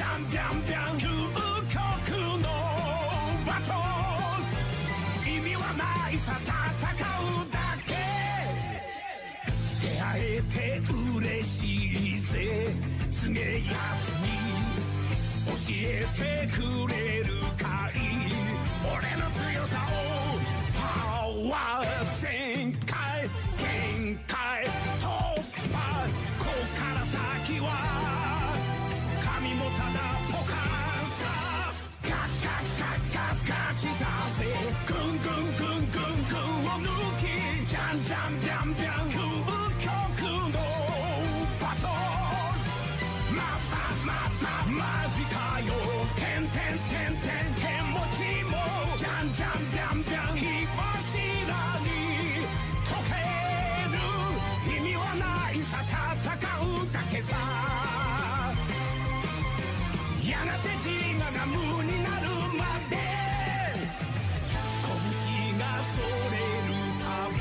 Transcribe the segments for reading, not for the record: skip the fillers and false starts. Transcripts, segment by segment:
ゃんびゃんびゃん究極のバトル意味はないさ戦うだけ出会えて嬉しいぜすげえやつに教えてくれるかい俺の強さをパワー全開限界突破こっから先は神もただポカンさガッガッガッガッガチだぜグングングングングンを抜きじゃんじゃんびゃんびゃん究極のバトルマジかよてんてんてんてんてんもちもじゃんじゃんびゃんびゃん火柱に溶ける意味はないさ戦うだけさやがて自我が無になるまで拳がそれるたび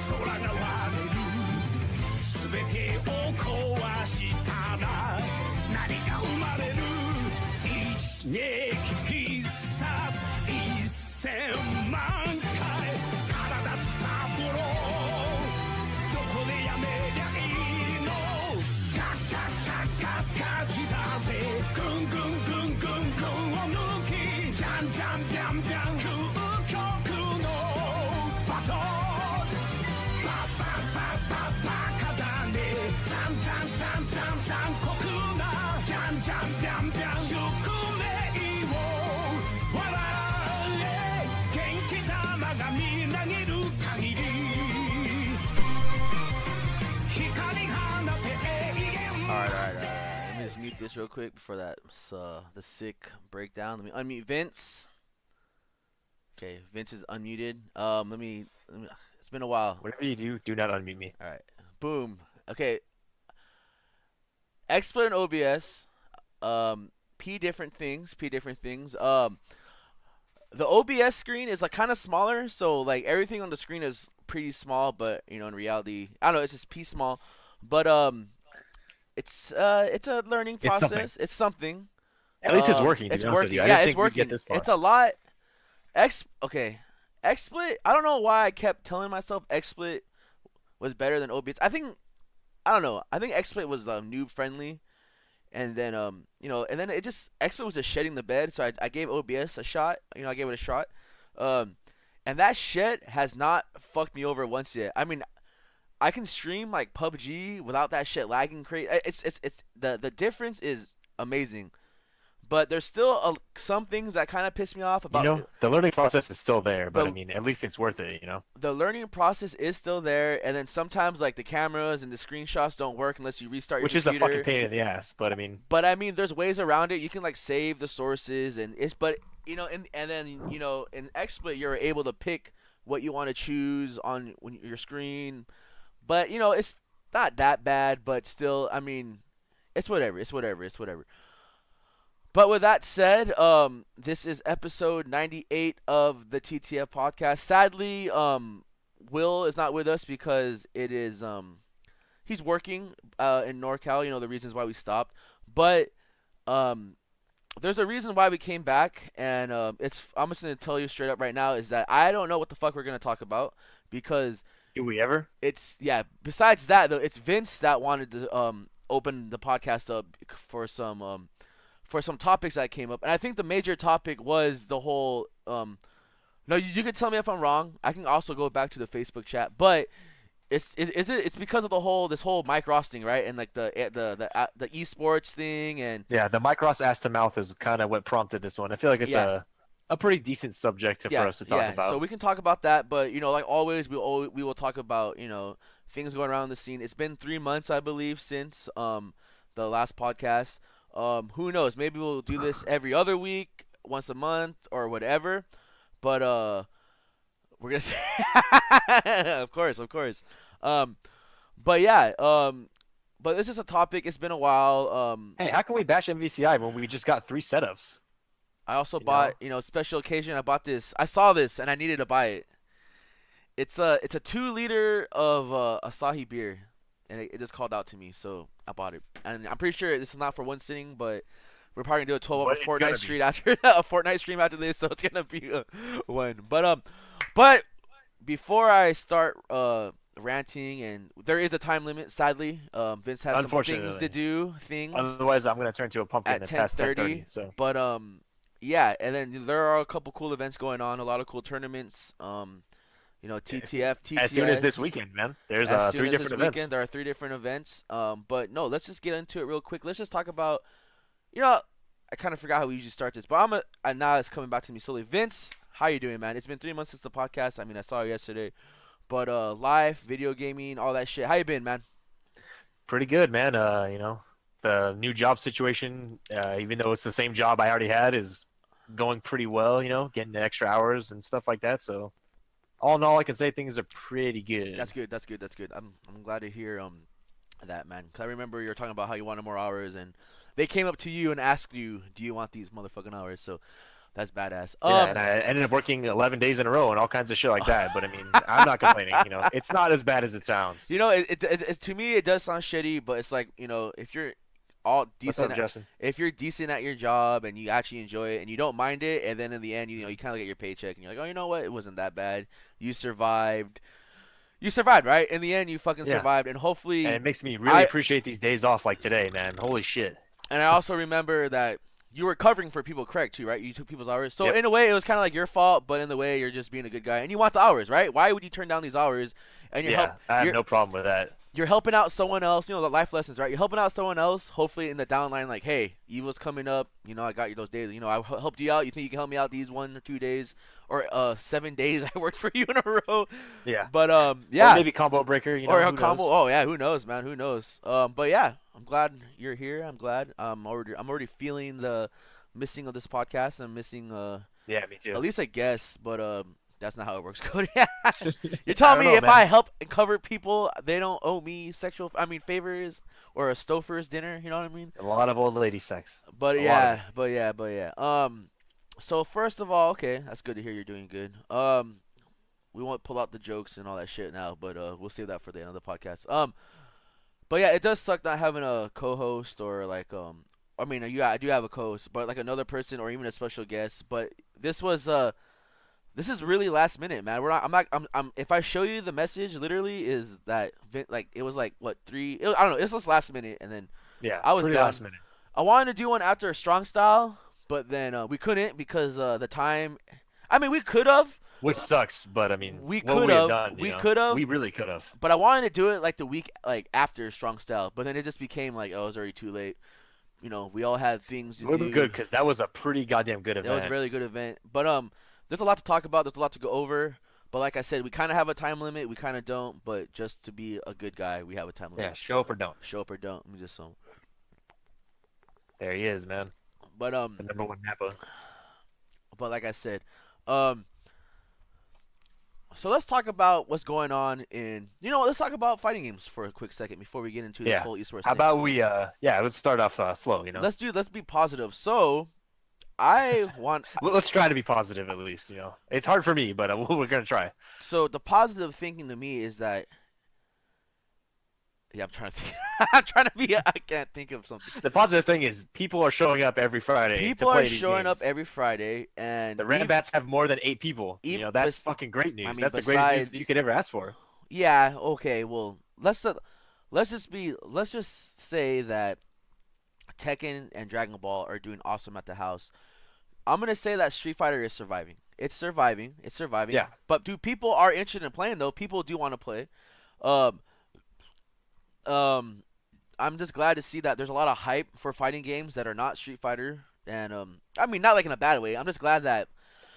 空が割れる全てを壊したら何が生まれる一撃必殺1000万回体つたぼろどこでやめりゃいいのガッガッガッガッガチだぜグングングングングンを抜きじゃんじゃんびゃんびゃん究極のバトルバカだねザンザンザンザン残酷なじゃんじゃんびゃんびゃん宿命を笑え元気玉がみなぎる限り光放て永遠 Alright. Let me just mute this real quick before that the sick breakdown. Let me unmute Vince. Okay, Vince is unmuted. Let me it's been a while. Whatever you do not unmute me. Alright. Boom. Okay. XSplit and OBS. P different things. The OBS screen is like kind of smaller, so like everything on the screen is pretty small, but you know in reality, I don't know, it's just P small. But it's a learning process. It's something. At least it's working. It's working. Yeah, it's working. It's a lot. XSplit. I don't know why I kept telling myself XSplit was better than OBS. I don't know. I think XSplit was noob friendly, and then and then XSplit was just shedding the bed. So I gave OBS a shot. I gave it a shot. And that shit has not fucked me over once yet. I mean, I can stream like PUBG without that shit lagging crazy. It's the difference is amazing. But there's still some things that kind of piss me off about. The learning process is still there, but I mean, at least it's worth it. The learning process is still there, and then sometimes like the cameras and the screenshots don't work unless you restart your computer. Which is a fucking pain in the ass, but I mean. But I mean, there's ways around it. You can like save the sources, and and then in XSplit you're able to pick what you want to choose on your screen. But it's not that bad, but still, I mean, it's whatever. But with that said, this is episode 98 of the TTF podcast. Sadly, Will is not with us because it is he's working in NorCal. The reasons why we stopped. But there's a reason why we came back, and I'm just gonna tell you straight up right now is that I don't know what the fuck we're gonna talk about because. Do we ever? Besides that, though, it's Vince that wanted to open the podcast up for some topics that came up, and I think the major topic was the whole. No, you can tell me if I'm wrong. I can also go back to the Facebook chat, but it's because of this whole Mike Ross thing, right? And like the esports thing and. Yeah, the Mike Ross ass to mouth is kind of what prompted this one. I feel like it's a pretty decent subject for us to talk about. So we can talk about that, but like always, we will talk about things going around the scene. It's been 3 months, I believe, since the last podcast. Who knows? Maybe we'll do this every other week, once a month, or whatever. But we're gonna say of course. But yeah. But this is a topic. It's been a while. Hey, how can we bash MVCI when we just got 3 setups? I also bought, special occasion. I bought this. I saw this and I needed to buy it. It's a 2 liter of Asahi beer, and it just called out to me, so I bought it. And I'm pretty sure this is not for one sitting, but We're probably gonna do a 12-hour But it's gonna Fortnite be. stream after a Fortnite stream after this, so it's gonna be one. But before I start ranting, and there is a time limit. Sadly, Vince has some things to do. Otherwise, I'm gonna turn to a pumpkin At at past 10:30. 10:30. So But yeah, and then there are a couple cool events going on. A lot of cool tournaments. TTF, TTS. as soon as this weekend, man, there's As soon 3 as different this events. weekend, there are 3 different events. But no, let's just get into it real quick. Let's just talk about, you know, I kind of forgot how we usually start this, but now it's coming back to me slowly. Vince, how you doing, man? It's been 3 months since the podcast. I mean, I saw you yesterday, but live, video gaming, all that shit. How you been, man? Pretty good, man. The new job situation, even though it's the same job I already had, is going pretty well. Getting the extra hours and stuff like that. So all in all, I can say things are pretty good. That's good. I'm glad to hear that, man. 'Cause I remember you were talking about how you wanted more hours, and they came up to you and asked you, "Do you want these motherfucking hours?" So that's badass. Yeah, and I ended up working 11 days in a row and all kinds of shit like that. But I mean, I'm not complaining. It's not as bad as it sounds. It to me it does sound shitty, but it's like, if you're all What's up, decent, Justin? if you're decent at your job and you actually enjoy it and you don't mind it, and then in the end, you kind of get your paycheck and you're like, oh, you know what, it wasn't that bad. You survived, right? In the end, you fucking Yeah. survived, and hopefully. And it makes me really appreciate these days off like today, man. Holy shit. And I also remember that you were covering for people, correct, too, right? You took people's hours. So Yep. in a way, it was kind of like your fault, but in the way, you're just being a good guy. And you want the hours, right? Why would you turn down these hours? And I have no problem with that. You're helping out someone else. The life lessons, right? You're helping out someone else, hopefully in the downline, like, hey, Evo's coming up. I got you those days. I helped you out. You think you can help me out these 1 or 2 days? Or 7 days I worked for you in a row. Yeah. But, yeah. Or maybe combo breaker, Or a who combo. knows? Oh, yeah, who knows, man? Who knows? But, yeah, I'm glad you're here. I'm glad. I'm already feeling the missing of this podcast. I'm missing Yeah, me too. at least I guess, but that's not how it works, Cody. You're telling me if man. I help and cover people, they don't owe me favors or a Stouffer's dinner. You know what I mean? A lot of old lady sex. But A lot yeah, of but yeah. So first of all, okay, that's good to hear you're doing good. We won't pull out the jokes and all that shit now, but we'll save that for the end of the podcast. But yeah, it does suck not having a co-host or like I mean, I do have a co-host, but like another person or even a special guest. But this is really last minute, man. I'm if I show you the message, literally is that like it was like what 3? I don't know. It's just last minute, and then Yeah, I was pretty down. last minute. I wanted to do one after a strong style, but then we couldn't because the time. I mean, we could have, Which sucks, but I mean, We what could we have. done, We could have. We really could have. but I wanted to do it like the week like after strong style. But then it just became like, oh, it was already too late. We all had things to It would do. be good because that was a pretty goddamn good That event. was a really good event. But there's a lot to talk about. There's a lot to go over. But like I said, we kind of have a time limit. We kind of don't. But just to be a good guy, we have a time limit. Yeah, show up or don't. Show up or don't. Let me just There he is, man. But The #1 Napa. But like I said, so let's talk about what's going on in. Let's talk about fighting games for a quick second before we get into this Yeah. whole esports How thing. about we? Let's start off slow. Let's be positive. So, I want. Let's try to be positive at least. It's hard for me, but we're gonna try. So the positive thinking to me is that. Yeah, I'm trying to think. I'm trying to be. I can't think of something. The positive thing is people are showing up every Friday. People to play are these showing games. up every Friday, and The Rambats have more than 8 people. That's bes- fucking great news. I mean, That's the greatest news besides- you could ever ask for. Yeah. Okay. Well, let's just say that Tekken and Dragon Ball are doing awesome at the house. I'm gonna say that Street Fighter is surviving. It's surviving. Yeah. But people are interested in playing though. People do want to play. I'm just glad to see that there's a lot of hype for fighting games that are not Street Fighter, and I mean not like in a bad way. I'm just glad that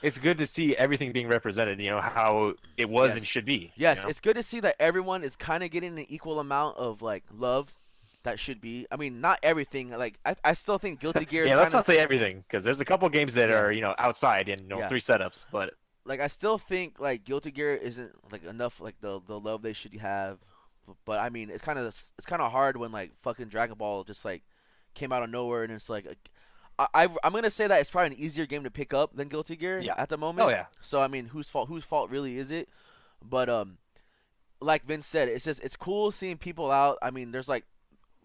It's good to see everything being represented. How it was Yes. and should be. yes, it's good to see that everyone is kind of getting an equal amount of like love that should be. I mean, not everything. Like I still think Guilty Gear. Yeah, is let's kinda, not say everything because there's a couple games that are outside in Yeah. 3 setups, but like I still think like Guilty Gear isn't like enough like the love they should have. But I mean, it's kind of hard when like fucking Dragon Ball just like came out of nowhere and it's like I'm gonna say that it's probably an easier game to pick up than Guilty Gear Yeah. at the moment. Oh, yeah. So I mean, whose fault really is it? But like Vince said, it's cool seeing people out. I mean, there's like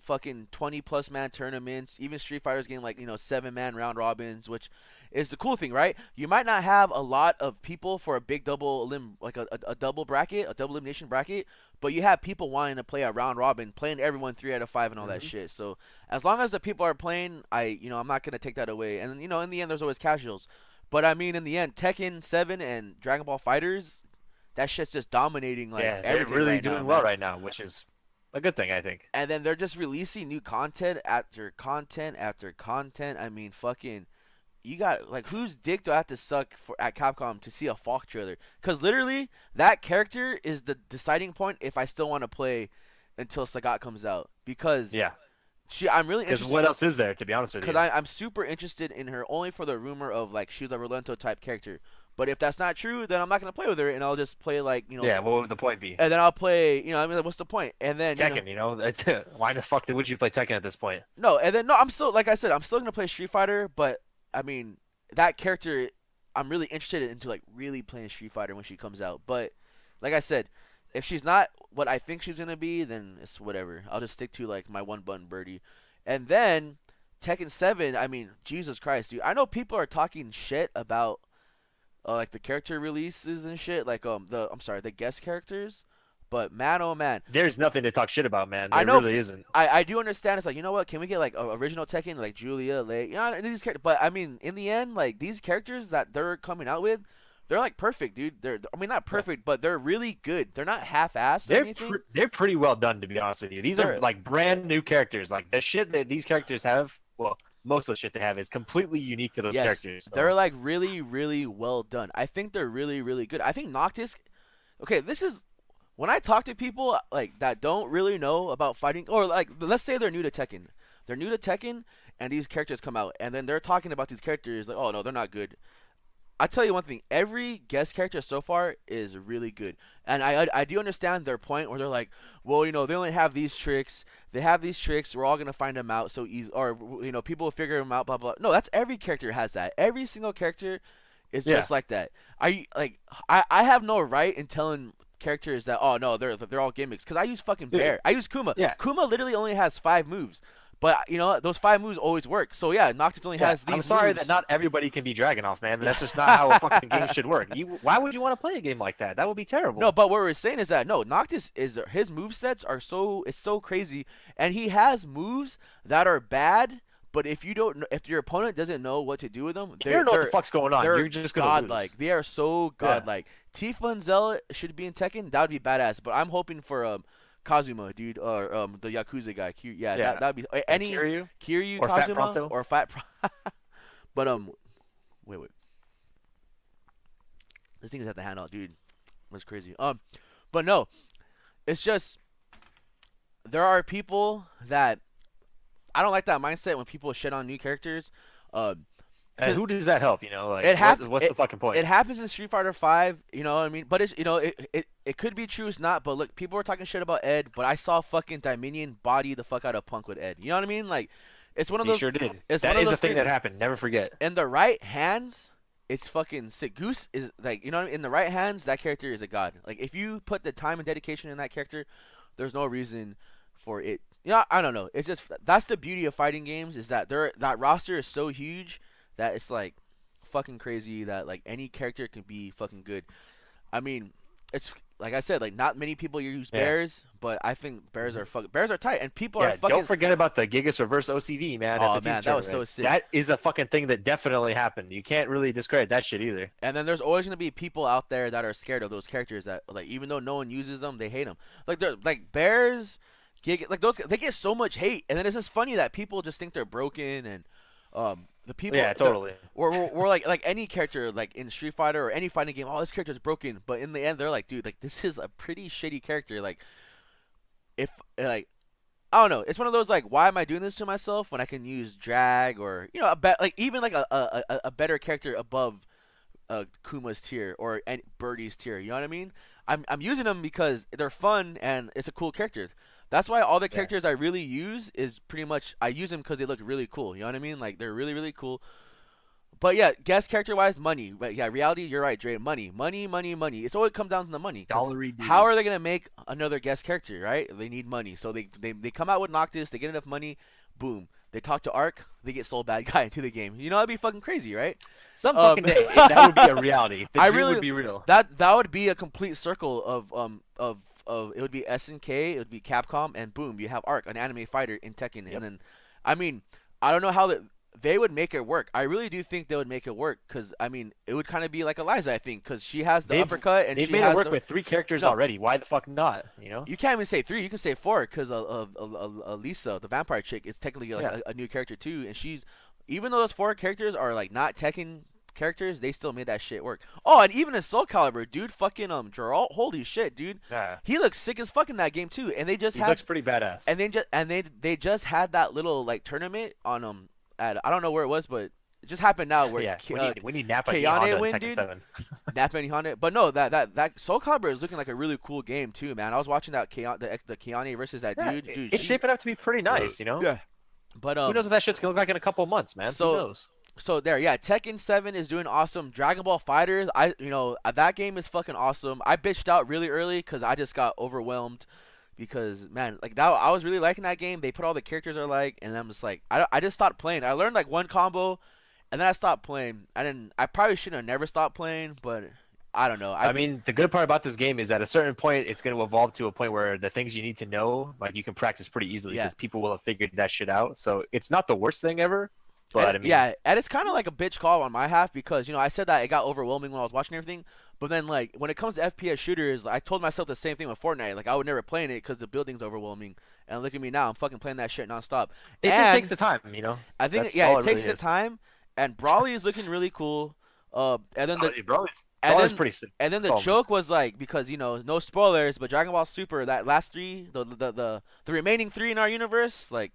fucking 20+ man tournaments. Even Street Fighter's getting like 7-man round robins, which is the cool thing, right? You might not have a lot of people for a big like a double bracket, a double elimination bracket, but you have people wanting to play a round robin, playing everyone 3 out of 5 and all that shit. So as long as the people are playing, I'm not gonna take that away. And in the end, there's always casuals. But I mean, in the end, Tekken 7 and Dragon Ball Fighters, that shit's just dominating like Yeah, they're everything really right doing now, well man. right now, which is a good thing, I think. And then they're just releasing new content after content after content. I mean, fucking, you got like, whose dick do I have to suck for at Capcom to see a Falk trailer? Because literally, that character is the deciding point if I still want to play until Sagat comes out. Because Yeah, I'm really because interested. what else is there, to be honest with you? Because I'm super interested in her only for the rumor of like she's a Rolento type character. But if that's not true, then I'm not gonna play with her, and I'll just play like Yeah, what would the point be? and then I'll play I mean, what's the point? And then Tekken, that's why the fuck would you play Tekken at this point? no, and then no, I'm still like I said, I'm still gonna play Street Fighter, but I mean that character, I'm really interested into like really playing Street Fighter when she comes out. But like I said, if she's not what I think she's gonna be, then it's whatever. I'll just stick to like my one button birdie, and then Tekken 7. I mean, Jesus Christ, dude. I know people are talking shit about like the character releases and shit, like the guest characters, but man, oh man, There's nothing to talk shit about, man. I There know really isn't. I do understand. It's like, you know what? Can we get like original Tekken, like Julia, Lei, these characters? But I mean, in the end, like these characters that they're coming out with, they're like perfect, dude. I mean, not perfect, but they're really good. They're not half-assed or anything. They're pretty well done, to be honest with you. These are They're- like brand new characters. Like the shit that these characters have, well, most of the shit they have is completely unique to those Yes, characters. So. they're like really, really well done. I think they're really, really good. I think Noctis. Okay, this is when I talk to people like that don't really know about fighting, or like let's say they're new to Tekken. They're new to Tekken, and these characters come out, and then they're talking about these characters like, oh no, they're not good. I tell you one thing: every guest character so far is really good, and I do understand their point where they're like, well, they only have these tricks. They have these tricks. We're all gonna find them out so easy, or people will figure them out. Blah blah. No, that's every character has that. Every single character is just like that. I have no right in telling characters that, oh no, they're all gimmicks, because I use fucking Bear. I use Kuma. Yeah. Kuma literally only has 5 moves. But those 5 moves always work. So yeah, Noctis only has these. I'm sorry moves. that not everybody can be Dragunov, man. That's just not how a fucking game should work. Why would you want to play a game like that? That would be terrible. No, but what we're saying is that no, Noctis is his move sets are it's so crazy, and he has moves that are bad. But if your opponent doesn't know what to do with them, you don't know what the fuck's going on. They're You're just gonna godlike. lose. They are so godlike. Tifa and Zella should be in Tekken. That would be badass. But I'm hoping for Kazuma, dude, or the Yakuza guy. That would be any Kiryu or Fat Kazuma Prompto. or Fat. But wait. This thing is at the handle, dude. That's crazy. But no, it's just there are people that I don't like that mindset when people shit on new characters. And who does that help? Like what's the fucking point? It happens in Street Fighter 5, you know what I mean? But it's it could be true, it's not. But look, people were talking shit about Ed, but I saw fucking Dominion body the fuck out of Punk with Ed. You know what I mean? Like, it's one of those. He sure did. It's That one of is those a thing that things. happened. Never forget. In the right hands, it's fucking sick. Goose is like, in the right hands, that character is a god. Like, if you put the time and dedication in that character, there's no reason for it. I don't know. It's just that's the beauty of fighting games, is that that roster is so huge that it's like fucking crazy that like any character can be fucking good. I mean, it's like I said, like not many people use bears, but I think bears are tight, and people are fucking. Don't forget about the Gigas reverse OCV, man. Oh at the man, team that was tournament. so sick. That is a fucking thing that definitely happened. You can't really discredit that shit either. And then there's always gonna be people out there that are scared of those characters that, like, even though no one uses them, they hate them. Like they're like bears, like those, they get so much hate, and then it's just funny that people just think they're broken, and the people. Yeah, totally. Or like any character, like in Street Fighter or any fighting game, oh, this character's broken, but in the end they're like, dude, like this is a pretty shitty character. Like, if like, I don't know, it's one of those like, why am I doing this to myself when I can use drag or even like a better character above Kuma's tier or Birdie's tier. You know what I mean? I'm using them because they're fun and it's a cool character. That's why all the characters I really use is pretty much, I use them because they look really cool. You know what I mean? Like, they're really, really cool. But yeah, guest character wise, money. But yeah, reality, you're right, Dre. Money, money, money, money. It's always come down to the money. 'Cause Dollary how are dues. they gonna make another guest character, right? They need money, so they come out with Noctis. They get enough money, boom. They talk to Ark. They get sold bad guy into the game. You know that'd be fucking crazy, right? Some fucking day, that would be a reality. The I dream really would be real. that would be a complete circle of it would be SNK, it would be Capcom, and boom, you have Ark, an anime fighter in Tekken, Yep. and then I mean, I don't know how they would make it work. I really do think they would make it work because I mean, it would kind of be like Eliza, I think, because she has the uppercut and They've she made has it work the, with 3 characters No. already. Why the fuck not? You know? You can't even say 3. You can say 4 because Lisa, the vampire chick, is technically like Yeah. a new character too, and she's even though those 4 characters are like not Tekken characters, they still made that shit work. Oh, and even in Soul Calibur, dude, fucking Geralt, holy shit, dude, Yeah. he looks sick as fuck in that game too. And they just He had looks pretty badass. and they just had that little like tournament on at I don't know where it was, but it just happened now where yeah, we need Nappa Kayane Honda in win, Tekken dude. 7. Napa and Honda. But no, that Soul Calibur is looking like a really cool game too, man. I was watching that the Kayane versus that Yeah, dude. it's shaping up to be pretty nice, you know? Yeah. But Who knows what that shit's gonna look like in a couple of months, man? So- Who knows? So there, yeah, Tekken 7 is doing awesome. Dragon Ball Fighters, that game is fucking awesome. I bitched out really early because I just got overwhelmed because man, like that I was really liking that game. They put all the characters I like, and I'm just like I just stopped playing. I learned like one combo, and then I stopped playing. I probably should have never stopped playing, but I don't know. I mean, the good part about this game is at a certain point, it's going to evolve to a point where the things you need to know, like you can practice pretty easily Yeah. because people will have figured that shit out. So it's not the worst thing ever, but and, I mean, yeah, and it's kind of like a bitch call on my half because I said that it got overwhelming when I was watching everything, but then like when it comes to FPS shooters, I told myself the same thing with Fortnite. Like I would never play in it because the building's overwhelming. And look at me now, I'm fucking playing that shit nonstop. it just And takes the time, you know. I think That's yeah, all it takes really the is. time. And Brawly is looking really cool. And then the Brawly's and then- pretty sick. and then the Oh, joke was like because no spoilers, but Dragon Ball Super that last 3, the remaining 3 in our universe, like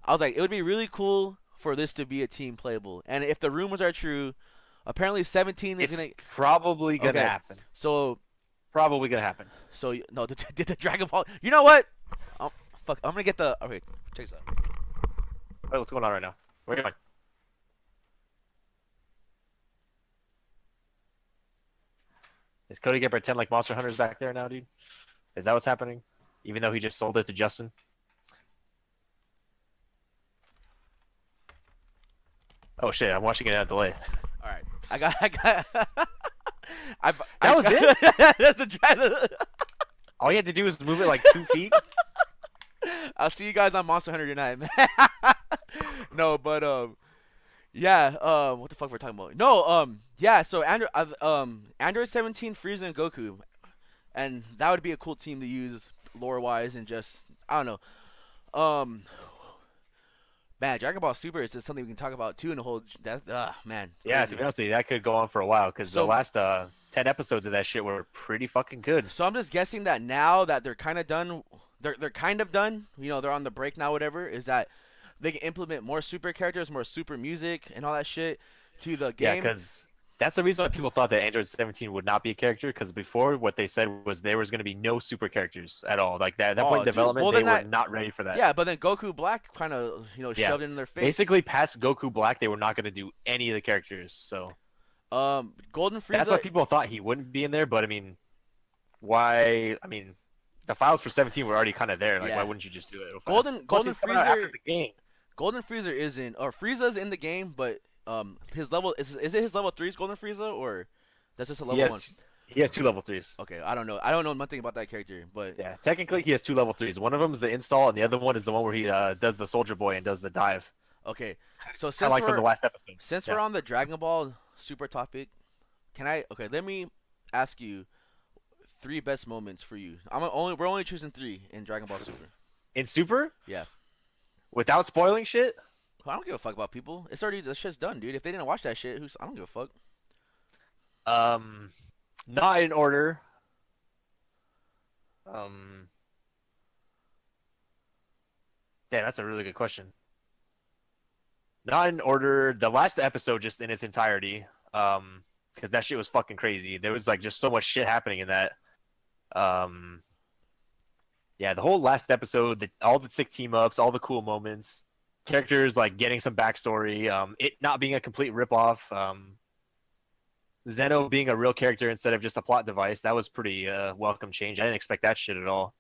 I was like it would be really cool for this to be a team playable. And if the rumors are true, apparently 17 is It's gonna probably gonna Okay. happen. so Probably gonna happen. no did the Dragon Ball. You know what? Fuck, I'm gonna get the okay. Check this out. Wait, what's going on right now? Where are you going? Is Cody gonna pretend like Monster Hunter's back there now, dude? Is that what's happening? Even though he just sold it to Justin? Oh shit, I'm watching it at a delay. All right, I got That was it? That's a dragon. All you had to do was move it like 2 feet. I'll see you guys on Monster Hunter tonight, man. No, but yeah, what the fuck we're talking about? No, yeah. So Android 17, Frieza, and Goku, and that would be a cool team to use lore wise and just I don't know. Man, Dragon Ball Super is just something we can talk about too in the whole. Man. Yeah, crazy. to be honest with you, that could go on for a while because So- the last 10 episodes of that shit were pretty fucking good. So I'm just guessing that now that they're kind of done, they're kind of done. They're on the break now. Whatever is that they can implement more super characters, more super music, and all that shit to the Yeah, game. because that's the reason why people thought that Android 17 would not be a character. Because before, what they said was there was going to be no super characters at all. Like that Oh, point in dude. development, Well, they then were not ready for that. Yeah, but then Goku Black kind of Yeah. shoved it in their face. Basically, past Goku Black, they were not going to do any of the characters. So Golden Frieza. that's why people thought he wouldn't be in there. But I mean, why? I mean, the files for 17 were already kind of there. Like, Yeah. why wouldn't you just do it? real fast? Golden Plus, he's coming out Freezer- after the game. Golden Freezer isn't, or Frieza's in the game, but his level is it his level 3's Golden Frieza or that's just a level He 1? has 2 level 3s. Okay, I don't know. I don't know nothing about that character, but Yeah, technically he has 2 level 3s. One of them is the install, and the other one is the one where he does the Soldier Boy and does the dive. okay. So I since like from the last episode. Since Yeah. we're on the Dragon Ball Super topic, let me ask you 3 best moments for you. We're only choosing 3 in Dragon Ball Super. In Super? Yeah. Without spoiling shit? I don't give a fuck about people. It's already the shit's done, dude. If they didn't watch that shit, I don't give a fuck. Not in order. Damn, that's a really good question. Not in order. The last episode, just in its entirety, because that shit was fucking crazy. There was like just so much shit happening in that. Yeah, the whole last episode, all the sick team ups, all the cool moments. characters like getting some backstory, it not being a complete ripoff, Zeno being a real character instead of just a plot device. That was pretty welcome change. I didn't expect that shit at all.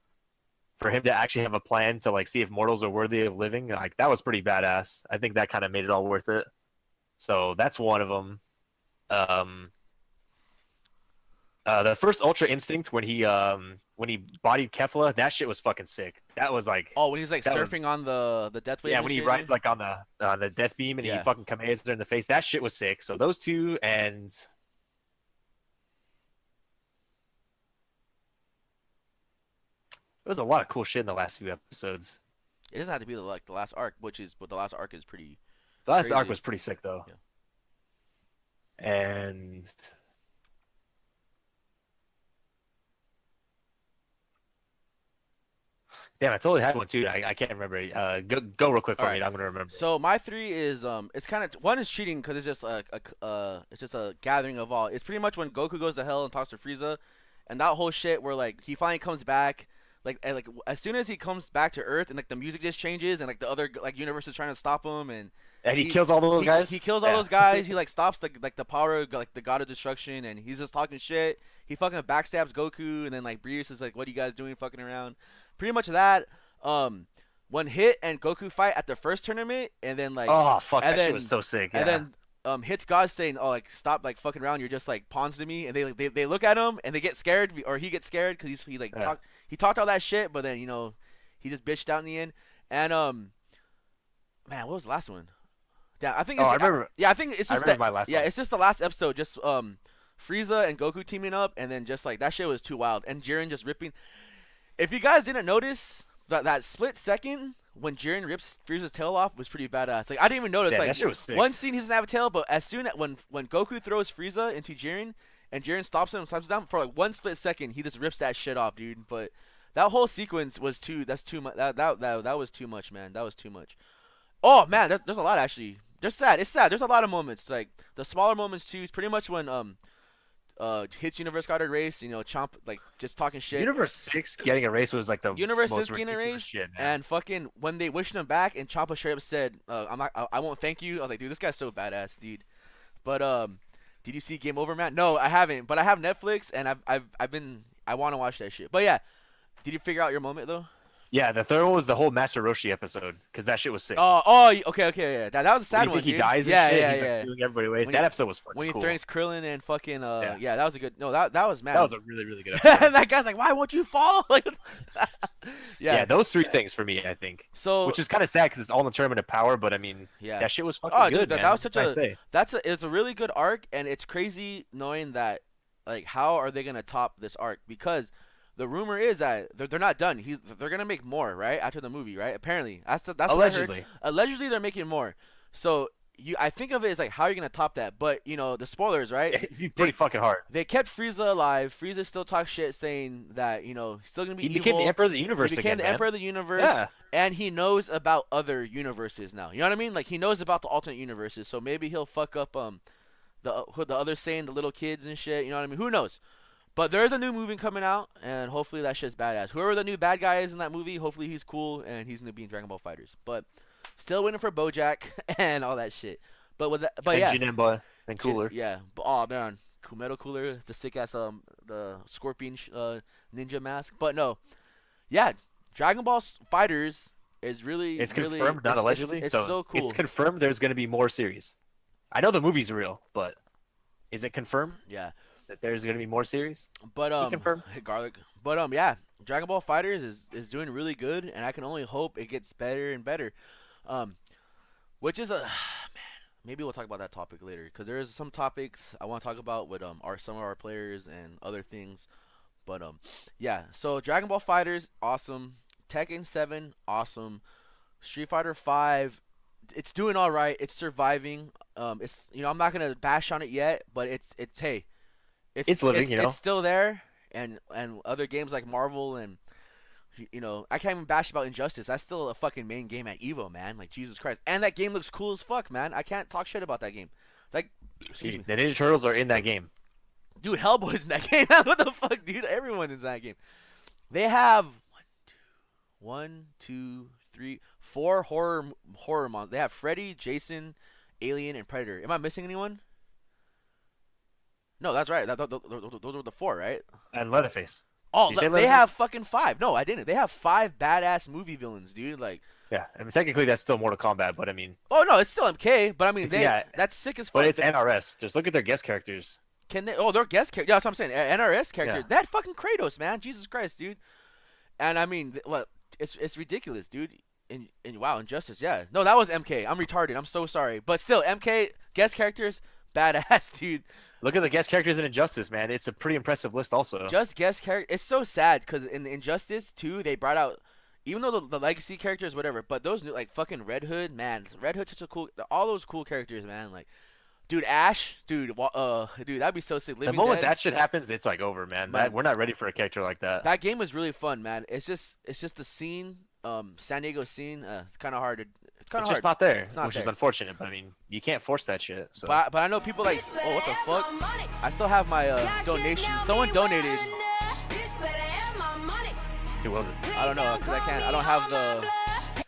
For him to actually have a plan to like see if mortals are worthy of living, like that was pretty badass. I think that kind of made it all worth it. So that's one of them. The first Ultra Instinct when he bodied Kefla, that shit was fucking sick. That was like Oh, when he's like surfing on the death wave. yeah, and when he shit, rides dude? like on the death beam and he fucking Kamehameha her in the face. That shit was sick. So those two and there was a lot of cool shit in the last few episodes. It doesn't have to be like the last arc, but the last arc is pretty. The last arc crazy. was pretty sick though. Yeah. And damn, I totally had one too. I can't remember. Go real quick for All me. right. I'm gonna remember. So my 3 is it's kind of one is cheating because it's just it's just a gathering of all. It's pretty much when Goku goes to hell and talks to Frieza, and that whole shit where like he finally comes back. Like, and, like as soon as he comes back to Earth and like the music just changes and like the other like universe is trying to stop him and he kills all those guys. He kills all those guys. He like stops the power of like the god of destruction and he's just talking shit. He fucking backstabs Goku and then like Brius is like, "What are you guys doing, fucking around?" Pretty much that. When Hit and Goku fight at the first tournament and then like oh fuck, and that then, shit was so sick. Yeah. And then Hit's God saying, "Oh, like stop like fucking around. You're just like pawns to me." And they look at him and they get scared or he gets scared because he talked all that shit, but then he just bitched out in the end. And man, what was the last one? Yeah, I think. I remember. Yeah, I think it's just that. My last yeah, one. it's just the last episode. Just Frieza and Goku teaming up, and then just like that shit was too wild. And Jiren just ripping. If you guys didn't notice that split second when Jiren rips Frieza's tail off was pretty badass. Like I didn't even notice. Yeah, like that shit was sick. One scene he doesn't have a tail, but as soon as when Goku throws Frieza into Jiren and Jiren stops him and slaps him down for like one split second, he just rips that shit off, dude. But that whole sequence was that's too much. That was too much, man. That was too much. Oh man, there's a lot actually. It's sad. There's a lot of moments. Like the smaller moments too. Is pretty much when Hit's Universe got erased. Chomp like just talking shit. Universe 6 getting erased was like the Universe most 6 getting ridiculous erased, shit, man. and fucking when they wished him back, and Champa straight up said, I won't thank you." I was like, dude, this guy's so badass, dude. But did you see Game Over, man? No, I haven't. But I have Netflix, and I want to watch that shit. But yeah, did you figure out your moment though? Yeah, the third one was the whole Master Roshi episode because that shit was sick. Okay, yeah. That was a sad When you one. think he Dude. dies and yeah, shit, yeah, he's yeah. like stealing everybody away. When That he- episode was fucking When he cool. thanks Krillin and fucking Yeah. that was a good. No, that was mad. That was a really, really good episode. And that guy's like, "Why won't you fall?" Like, yeah, those three things for me, I think. So Which is kind of sad because it's all in the tournament of power, but I mean, yeah. that shit was fucking Oh, good, dude, man. that was such What can I a say? it's a really good arc, and it's crazy knowing that like how are they gonna top this arc because the rumor is that they're not done. They're gonna make more right after the movie, right? Apparently, that's what I heard. Allegedly. Allegedly, they're making more. So I think of it as like how are you gonna top that? But the spoilers, right? It'd be pretty fucking hard. They kept Frieza alive. Frieza still talks shit, saying that he's still gonna be He evil. became the Emperor of the Universe He became again, the man. Emperor of the Universe. Yeah. And he knows about other universes now. You know what I mean? Like he knows about the alternate universes. So maybe he'll fuck up the other saying the little kids and shit. You know what I mean? Who knows? But there's a new movie coming out, and hopefully that shit's badass. Whoever the new bad guy is in that movie, hopefully he's cool and he's gonna be in Dragon Ball Fighters. But still waiting for BoJack and all that shit. But And yeah, Janemba and Cooler. yeah. But, oh man, Metal Cooler, the sick ass the Scorpion ninja mask. But no, yeah, Dragon Ball Fighters is really It's really, confirmed, not allegedly. It's so cool. It's confirmed there's going to be more series. I know the movie's real, but is it confirmed Yeah. that there's going to be more series? But confirm? garlic. But yeah, Dragon Ball Fighters is doing really good, and I can only hope it gets better and better. Which is man, maybe we'll talk about that topic later because there is some topics I want to talk about with some of our players and other things. But yeah. So Dragon Ball Fighters, awesome. Tekken 7, awesome. Street Fighter 5, it's doing all right. It's surviving. It's I'm not gonna bash on it yet, but it's hey. It's living, It's still there, and other games like Marvel and I can't even bash about Injustice. That's still a fucking main game at Evo, man. Like Jesus Christ, and that game looks cool as fuck, man. I can't talk shit about that game. Like, excuse me, The Ninja Turtles are in that game. dude, Hellboy's in that game. What the fuck, dude? Everyone is in that game. They have 1, 2, 3, 4 horror monsters. They have Freddy, Jason, Alien, and Predator. Am I missing anyone? No, that's right. Those were the 4, right? And Leatherface. Oh, Did you say they Leatherface? have fucking 5. No, I didn't. They have 5 badass movie villains, dude. Like, Yeah, I mean technically that's still Mortal Kombat, but I mean, oh no, it's still MK, but I mean, yeah, that's sick as fuck. but it's NRS. Just look at their guest characters. Can they? Oh, they're guest characters. Yeah, that's what I'm saying. NRS characters. Yeah. That fucking Kratos, man. Jesus Christ, dude. And I mean, what? It's ridiculous, dude. And wow, Injustice. Yeah. No, that was MK. I'm retarded. I'm so sorry. But still, MK guest characters, badass, dude. Look at the guest characters in Injustice, man. It's a pretty impressive list, also. Just guest character. It's so sad because in Injustice 2, they brought out, even though the legacy characters, whatever, but those new, like fucking Red Hood, man. Red Hood's such a cool. All those cool characters, man. Like, dude, Ash, dude, dude, that'd be so sick. The Living moment Dead. that shit happens, it's like over, man. Man. We're not ready for a character like that. That game was really fun, man. It's just the scene, San Diego scene. It's kind of hard to. It's kind It's of hard. just not there, not which is there. unfortunate. But I mean, you can't force that shit. So But I know people like, oh, what the fuck? I still have my donation. Someone donated. who was it? I don't know, cause I don't have the.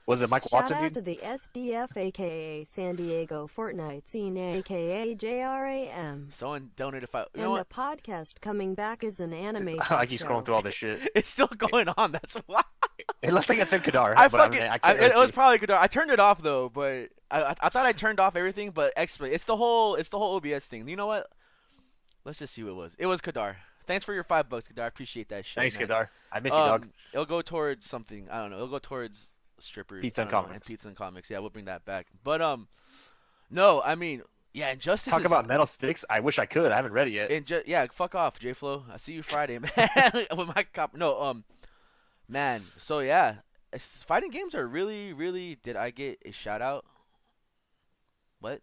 Was it Michael Shout Watson, out dude? to the SDF, aka San Diego Fortnite scene, aka JRAM. Someone donated 5. You And know what? the podcast coming back is an anime. I like you show. scrolling through all this shit. It's still going on. That's why. It looked like it said Kadar. I but fucking. I can't It really was see. probably good. I turned it off though, but I thought I turned off everything, but exploit. It's the whole OBS thing. You know what? Let's just see what it was. It was Kadar. Thanks for your $5, Kadar. I appreciate that shit. Thanks, man. Kadar. I miss you, dog. It'll go towards something. I don't know. It'll go towards strippers. Pizza I and don't know, comics. Pizza and comics. Yeah, we'll bring that back. But no, I mean, yeah, Injustice. Talk is, about Metal Sticks. I wish I could. I haven't read it yet. yeah, fuck off, J Flo. I see you Friday, man. With my cop. No, man. So yeah, fighting games are really, really. Did I get a shout out? What?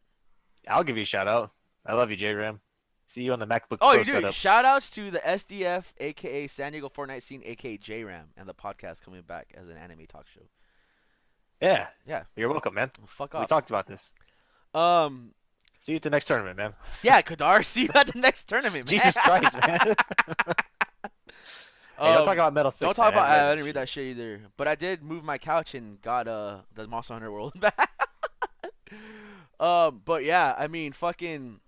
I'll give you a shout out. I love you, J-Ram. See you on the MacBook Oh, Pro you do. setup. Shout outs to the SDF, aka San Diego Fortnite scene, aka JRAM, and the podcast coming back as an anime talk show. Yeah. Yeah. You're welcome, man. Fuck We off. talked about this. See you at the next tournament, man. Yeah, Kadar. See you at the next tournament, man. Jesus Christ, man. Hey, don't talk about Metal Sticks. Don't talk man. about. haven't I read didn't read that shit either. But I did move my couch and got the Monster Hunter World back. But yeah, I mean, fucking,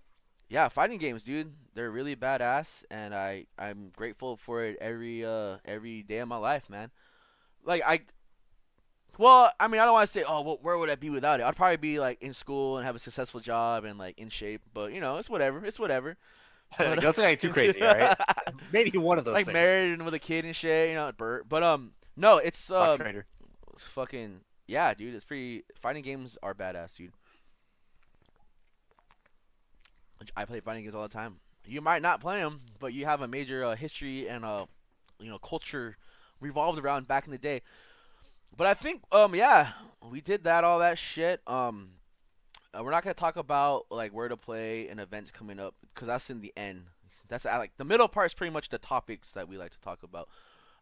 yeah, fighting games, dude. They're really badass, and I'm grateful for it every day of my life, man. Like well, I mean, I don't want to say, oh, well, where would I be without it? I'd probably be like in school and have a successful job and like in shape. But you know, it's whatever. It's whatever. it. Don't say anything too crazy, all right? Maybe one of those Like things. married and with a kid and shit, you know, Bert. But no, it's Stock trader. fucking yeah, dude. It's pretty. Fighting games are badass, dude. I play fighting games all the time. You might not play them, but you have a major history and culture revolved around back in the day. But I think yeah, we did all that shit. We're not gonna talk about like where to play and events coming up because that's in the end. That's like the middle part is pretty much the topics that we like to talk about.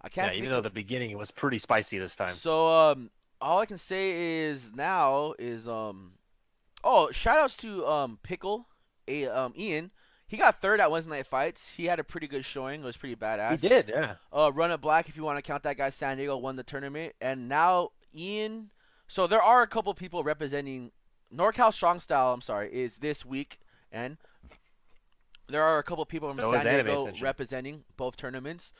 I can't. Yeah, think even though of- the beginning was pretty spicy this time. So all I can say is now is shout outs to Pickle, Ian. He got third at Wednesday Night Fights. He had a pretty good showing. It was pretty badass. He did, yeah. Run It Black, if you want to count that guy, San Diego won the tournament. And now Ian. So there are a couple people representing NorCal Strong Style. I'm sorry, is this week, and there are a couple people from So San is Anime Diego Central. representing both tournaments.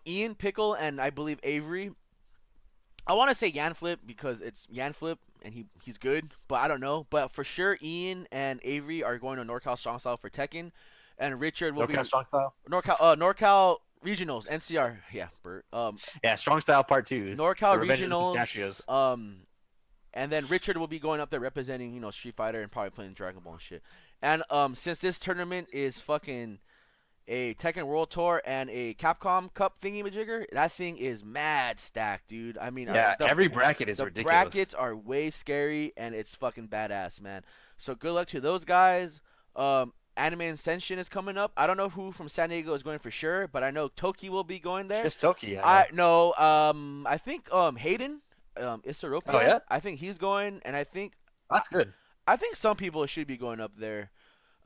Ian Pickle and I believe Avery. I want to say Yan Flip because it's Yan Flip and he's good, but I don't know. But for sure, Ian and Avery are going to NorCal Strong Style for Tekken, and Richard will No kind of strong style? be NorCal Regionals NCR. Yeah, Bert. Yeah, strong style part 2. NorCal The Revenge of the Pistachios. Regionals. And then Richard will be going up there representing Street Fighter and probably playing Dragon Ball and shit. And since this tournament is fucking a Tekken World Tour and a Capcom Cup thingy-majigger, that thing is mad stacked, dude. I mean, Yeah, every bracket is the ridiculous. brackets are way scary, and it's fucking badass, man. So good luck to those guys. Anime Ascension is coming up. I don't know who from San Diego is going for sure, but I know Toki will be going there. Just Toki, I think Hayden, Isaropia. Oh, yeah? I think he's going, and I think That's good. some people should be going up there.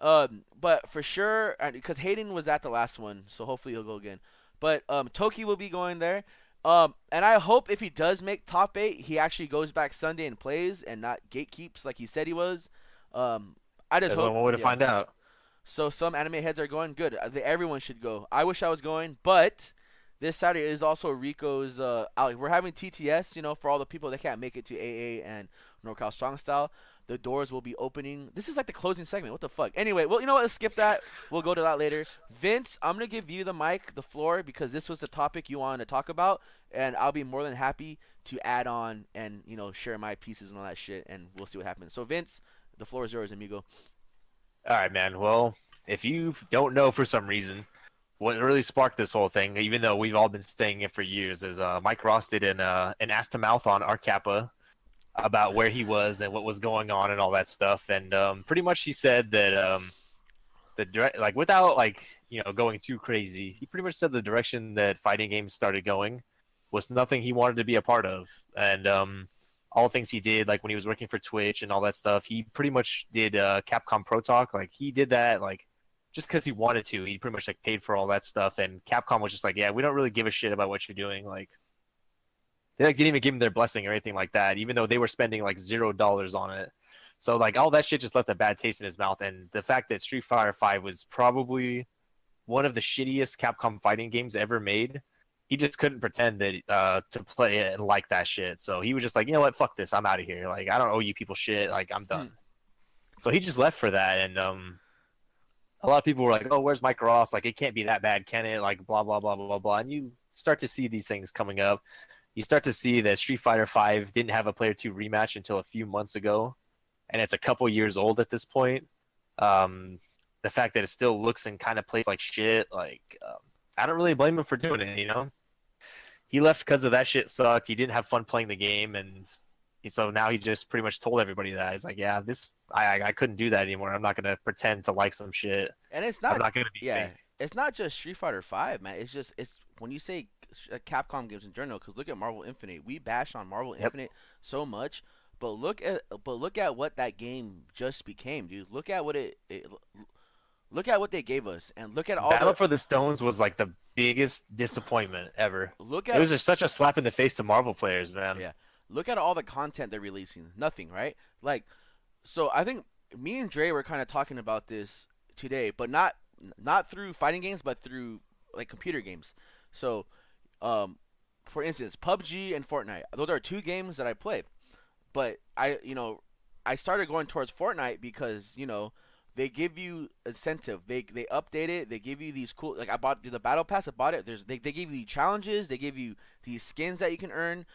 But for sure, because Hayden was at the last one, so hopefully he'll go again. But Toki will be going there. And I hope if he does make top 8, he actually goes back Sunday and plays and not gatekeeps like he said he was. I just There's only hope. one way to Yeah. find out. So some anime heads are going good. Everyone should go. I wish I was going, but this Saturday is also Rico's. We're having TTS. For all the people that can't make it to AA and NorCal Strong Style, the doors will be opening. This is like the closing segment. What the fuck? Anyway, well, you know what? Let's skip that. We'll go to that later. Vince, I'm gonna give you the floor, because this was the topic you wanted to talk about, and I'll be more than happy to add on and share my pieces and all that shit, and we'll see what happens. So Vince, the floor is yours, amigo. All right, man. Well, if you don't know for some reason, what really sparked this whole thing, even though we've all been saying it for years, is Mike Ross did an ass to mouth on our Kappa about where he was and what was going on and all that stuff. And pretty much he said that without going too crazy, he pretty much said the direction that fighting games started going was nothing he wanted to be a part of. And all the things he did, like when he was working for Twitch and all that stuff, he pretty much did Capcom Pro Talk. Like he did that just because he wanted to. He pretty much paid for all that stuff, and Capcom was just like, yeah, we don't really give a shit about what you're doing. They didn't even give him their blessing or anything like that, even though they were spending $0 on it. So all that shit just left a bad taste in his mouth. And the fact that Street Fighter V was probably one of the shittiest Capcom fighting games ever made, he just couldn't pretend that to play it and like that shit. So he was just like, you know what, fuck this, I'm out of here. I don't owe you people shit. I'm done. So he just left for that, and a lot of people were like, oh, where's Mike Ross? It can't be that bad, can it? Blah, blah, blah, blah, blah, blah. And you start to see these things coming up. You start to see that Street Fighter V didn't have a Player 2 rematch until a few months ago, and it's a couple years old at this point. The fact that it still looks and kind of plays like shit, I don't really blame him for doing it, He left because of that shit sucked. He didn't have fun playing the game, and so now he just pretty much told everybody that. He's like, yeah, I couldn't do that anymore. I'm not going to pretend to like some shit. And it's not, I'm not going to be fake. It's not just Street Fighter V, man. It's when you say Capcom games in general, because look at Marvel Infinite. We bash on Marvel Infinite so much, but look at what that game just became, dude. Look at what look at what they gave us, and look at all Battle for the Stones was the biggest disappointment ever. It was just such a slap in the face to Marvel players, man. Yeah. Look at all the content they're releasing. Nothing, right? So I think me and Dre were kind of talking about this today, but not through fighting games, but through computer games. So, for instance, PUBG and Fortnite. Those are two games that I play. But I started going towards Fortnite because they give you incentive. They update it. They give you these cool. I bought the battle pass. I bought it. They give you challenges. They give you these skins that you can earn.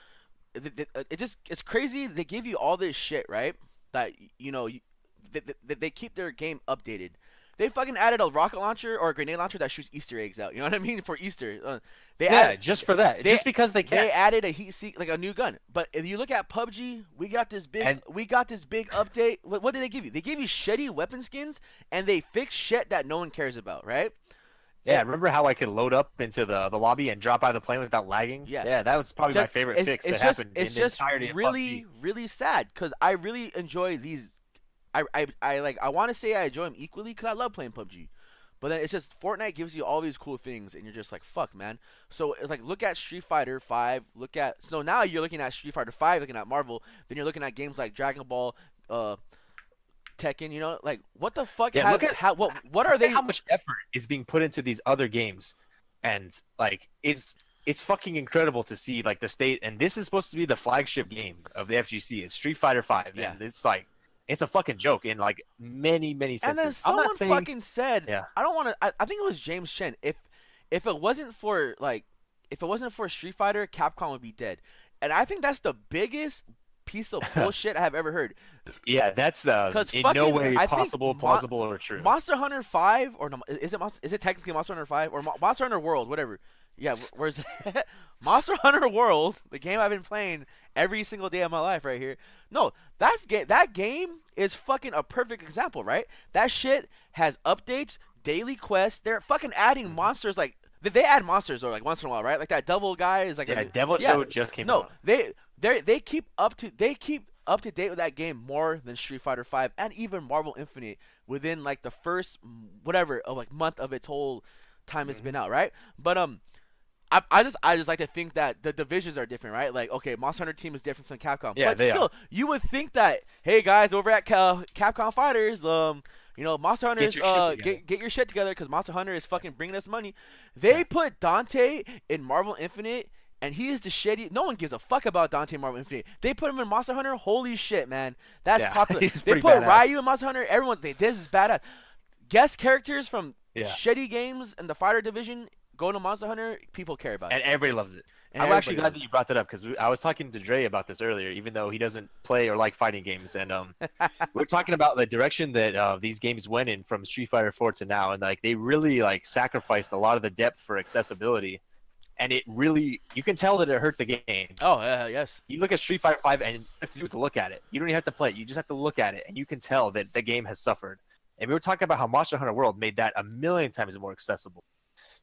It's crazy. They give you all this shit, right? That they keep their game updated. They fucking added a rocket launcher or a grenade launcher that shoots Easter eggs out. You know what I mean? For Easter, just for that. Just because they can. They added a heat seek, a new gun. But if you look at PUBG, we got this big update. What did they give you? They gave you shitty weapon skins, and they fixed shit that no one cares about, right? Yeah, remember how I could load up into the lobby and drop out of the plane without lagging? Yeah, that was probably my favorite fix that happened in the entirety of PUBG. It's just really sad because I really enjoy these. I want to say I enjoy them equally because I love playing PUBG, but then it's just Fortnite gives you all these cool things and you're just like, fuck, man. So it's look at Street Fighter 5, so now you're looking at Street Fighter 5, looking at Marvel, then you're looking at games like Dragon Ball, Tekken, what the fuck? Yeah, what are they? How much effort is being put into these other games, and it's fucking incredible to see the state. And this is supposed to be the flagship game of the FGC. It's Street Fighter 5, yeah. And it's a fucking joke in many senses. And then someone fucking said, yeah. I don't want to. I think it was James Chen. If it wasn't for Street Fighter, Capcom would be dead. And I think that's the biggest piece of bullshit I have ever heard. Yeah, that's in no way possible, plausible, or true. Monster Hunter 5, or no, is it technically Monster Hunter 5 or Monster Hunter World, whatever? Yeah, where's it? Monster Hunter World, the game I've been playing every single day of my life right here. No, that game is fucking a perfect example, right? That shit has updates, daily quests. They're fucking adding monsters they add monsters once in a while, right? That devil guy is Devil Joe just came out. No, they keep up to date with that game more than Street Fighter 5 and even Marvel Infinite within the first whatever of month of its whole time it's been out, right? But I just like to think that the divisions are different, right? Like, okay, Monster Hunter team is different from Capcom, Yeah, but they still, are. you would think that, hey guys, over at Capcom Fighters, Monster Get Hunter's your shit together. get your shit together because Monster Hunter is fucking bringing us money. They Yeah. put Dante in Marvel Infinite, and he is the shitty. No one gives a fuck about Dante in Marvel Infinite. They put him in Monster Hunter. Holy shit, man, that's Yeah, popular. he's They pretty put badass. Ryu in Monster Hunter. Everyone's like, this is badass. Guest characters from Yeah. shitty games in the fighter division going to Monster Hunter, people care about it. And everybody loves it. And I'm actually glad everybody that you brought that up because I was talking to Dre about this earlier, even though he doesn't play or like fighting games. And we're talking about the direction that these games went in from Street Fighter 4 to now, and like they really like sacrificed a lot of the depth for accessibility. And it really, you can tell that it hurt the game. Oh, yes. You look at Street Fighter 5, and you have to do is to look at it. You don't even have to play it. You just have to look at it, and you can tell that the game has suffered. And we were talking about how Monster Hunter World made that a million times more accessible.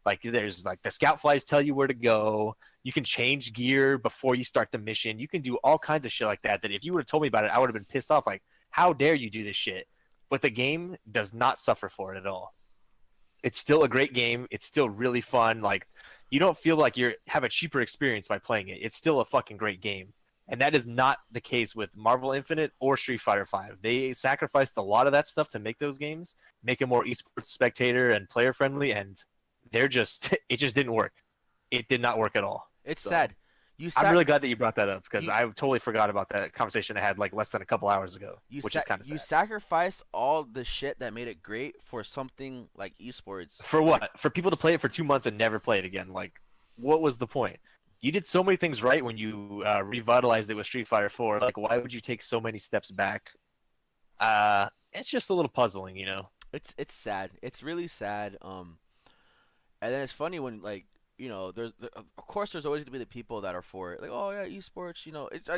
Like there's like the scout flies tell you where to go. You can change gear before you start the mission. You can do all kinds of shit like that. That if you would have told me about it, I would have been pissed off. Like, how dare you do this shit? But the game does not suffer for it at all. It's still a great game. It's still really fun. Like, you don't feel like you have a cheaper experience by playing it. It's still a fucking great game. And that is not the case with Marvel Infinite or Street Fighter 5. They sacrificed a lot of that stuff to make those games, make it more esports spectator and player friendly, and it just didn't work. It did not work at all. It's So, sad. I'm really glad that you brought that up because You- I totally forgot about that conversation I had like less than a couple hours ago, which is kind of sad. You sacrifice all the shit that made it great for something like esports. For what? For people to play it for 2 months and never play it again? Like, what was the point? You did so many things right when you revitalized it with Street Fighter 4. Like, why would you take so many steps back? It's just a little puzzling, you know. It's sad. It's really sad. And then it's funny when like of course there's always gonna be the people that are for it. Like, oh yeah, esports.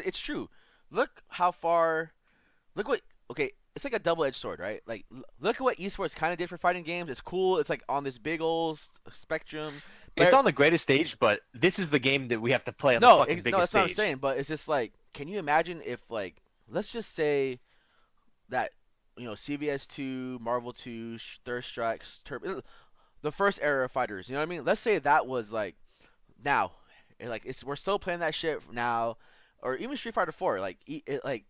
It's true. Look how far. Look what. Okay, it's like a double-edged sword, right? Like, look at what esports kind of did for fighting games. It's cool. It's like on this big old spectrum. It's But- on the greatest stage, but this is the game that we have to play on the no, fucking no, biggest that's not what I'm stage. saying. But it's just like, can you imagine if like, let's just say that CVS 2, Marvel 2, Third Strikes, the first era of fighters. You know what I mean? Let's say that was like now, we're still playing that shit now, or even Street Fighter 4.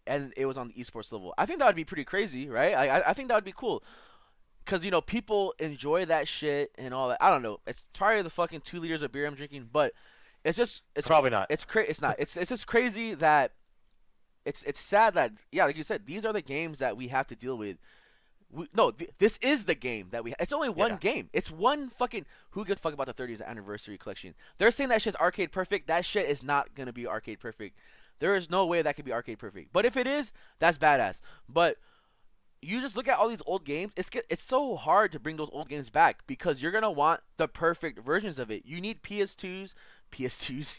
And it was on the esports level. I think that would be pretty crazy, right? I think that would be cool. Because people enjoy that shit and all that. I don't know. It's probably the fucking 2 liters of beer I'm drinking, but it's Probably not. It's not. It's just crazy that it's sad that, yeah, like you said, these are the games that we have to deal with. This is the game that it's only one Yeah. game. It's one fucking. Who gives a fuck about the 30th anniversary collection? They're saying that shit's arcade perfect. That shit is not gonna be arcade perfect. There is no way that could be arcade perfect. But if it is, that's badass. But you just look at all these old games. It's so hard to bring those old games back because you're gonna want the perfect versions of it. You need PS2s.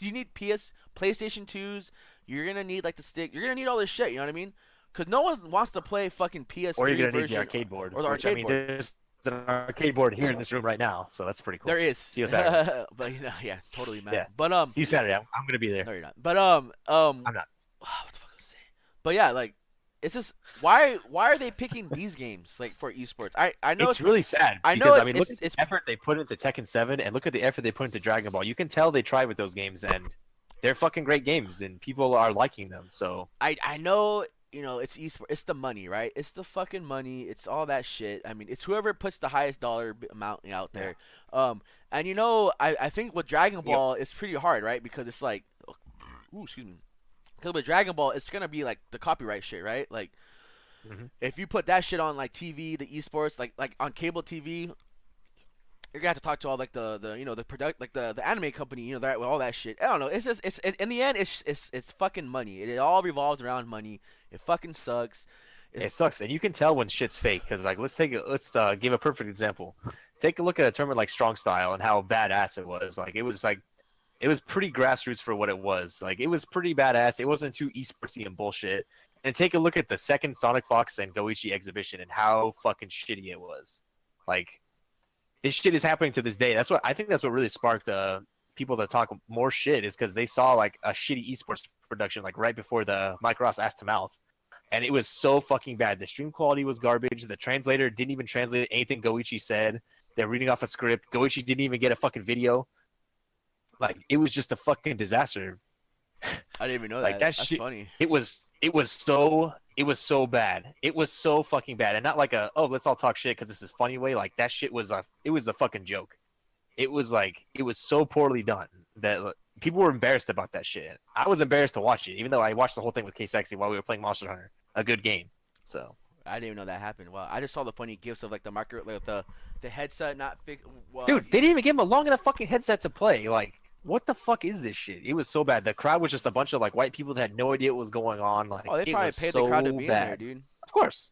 You need PlayStation 2s. You're gonna need like the stick. You're gonna need all this shit. You know what I mean? Because no one wants to play fucking PS3 Or you're gonna need version the arcade board. or the which, arcade board. There's an arcade board here in this room right now, so that's pretty cool. There is. See you Saturday. But yeah, totally, man. Yeah. But See you Saturday. I'm gonna be there. no, you're not. But I'm not. what the fuck was I saying? But yeah, like, it's just why are they picking these games like for esports? I know It's really sad. I know because, it's- I mean, look at it's- the effort they put into Tekken 7, and look at the effort they put into Dragon Ball. You can tell they tried with those games, and they're fucking great games, and people are liking them. So I know it's esports. It's the money, right? It's the fucking money. It's all that shit. I mean, it's whoever puts the highest dollar amount out there. And I think with Dragon Ball, it's pretty hard, right? Because it's like, ooh, excuse me. Because with Dragon Ball, it's gonna be like the copyright shit, right? Like, if you put that shit on like TV, the esports, like on cable TV, you're gonna have to talk to all like the product, like the anime company, that with all that shit. I don't know. It's just in the end, it's fucking money. It all revolves around money. It fucking sucks. it sucks, and you can tell when shit's fake. Because like, let's give a perfect example. Take a look at a tournament like Strong Style and how badass it was. Like, it was pretty grassroots for what it was. Like, it was pretty badass. It wasn't too esportsy and bullshit. And take a look at the second Sonic Fox and Goichi exhibition and how fucking shitty it was. Like, this shit is happening to this day. I think that's what really sparked people to talk more shit, is because they saw like a shitty esports production like right before the Mike Ross ass to mouth. And it was so fucking bad. The stream quality was garbage. The translator didn't even translate anything Goichi said. They're reading off a script. Goichi didn't even get a fucking video. Like it was just a fucking disaster. I didn't even know Like that. that That's shit. funny. It was so bad. It was so fucking bad, and not like a let's all talk shit because this is funny way. Like that shit was a fucking joke. It was so poorly done that people were embarrassed about that shit. I was embarrassed to watch it, even though I watched the whole thing with K Sexy while we were playing Monster Hunter, a good game. So I didn't even know that happened. Wow, I just saw the funny gifs of like the micro, like the headset not fixed. Well, dude, they didn't even give him a long enough fucking headset to play. Like, what the fuck is this shit? It was so bad. The crowd was just a bunch of like white people that had no idea what was going on. Like, oh, they it probably was paid so the crowd to be bad. in there, dude.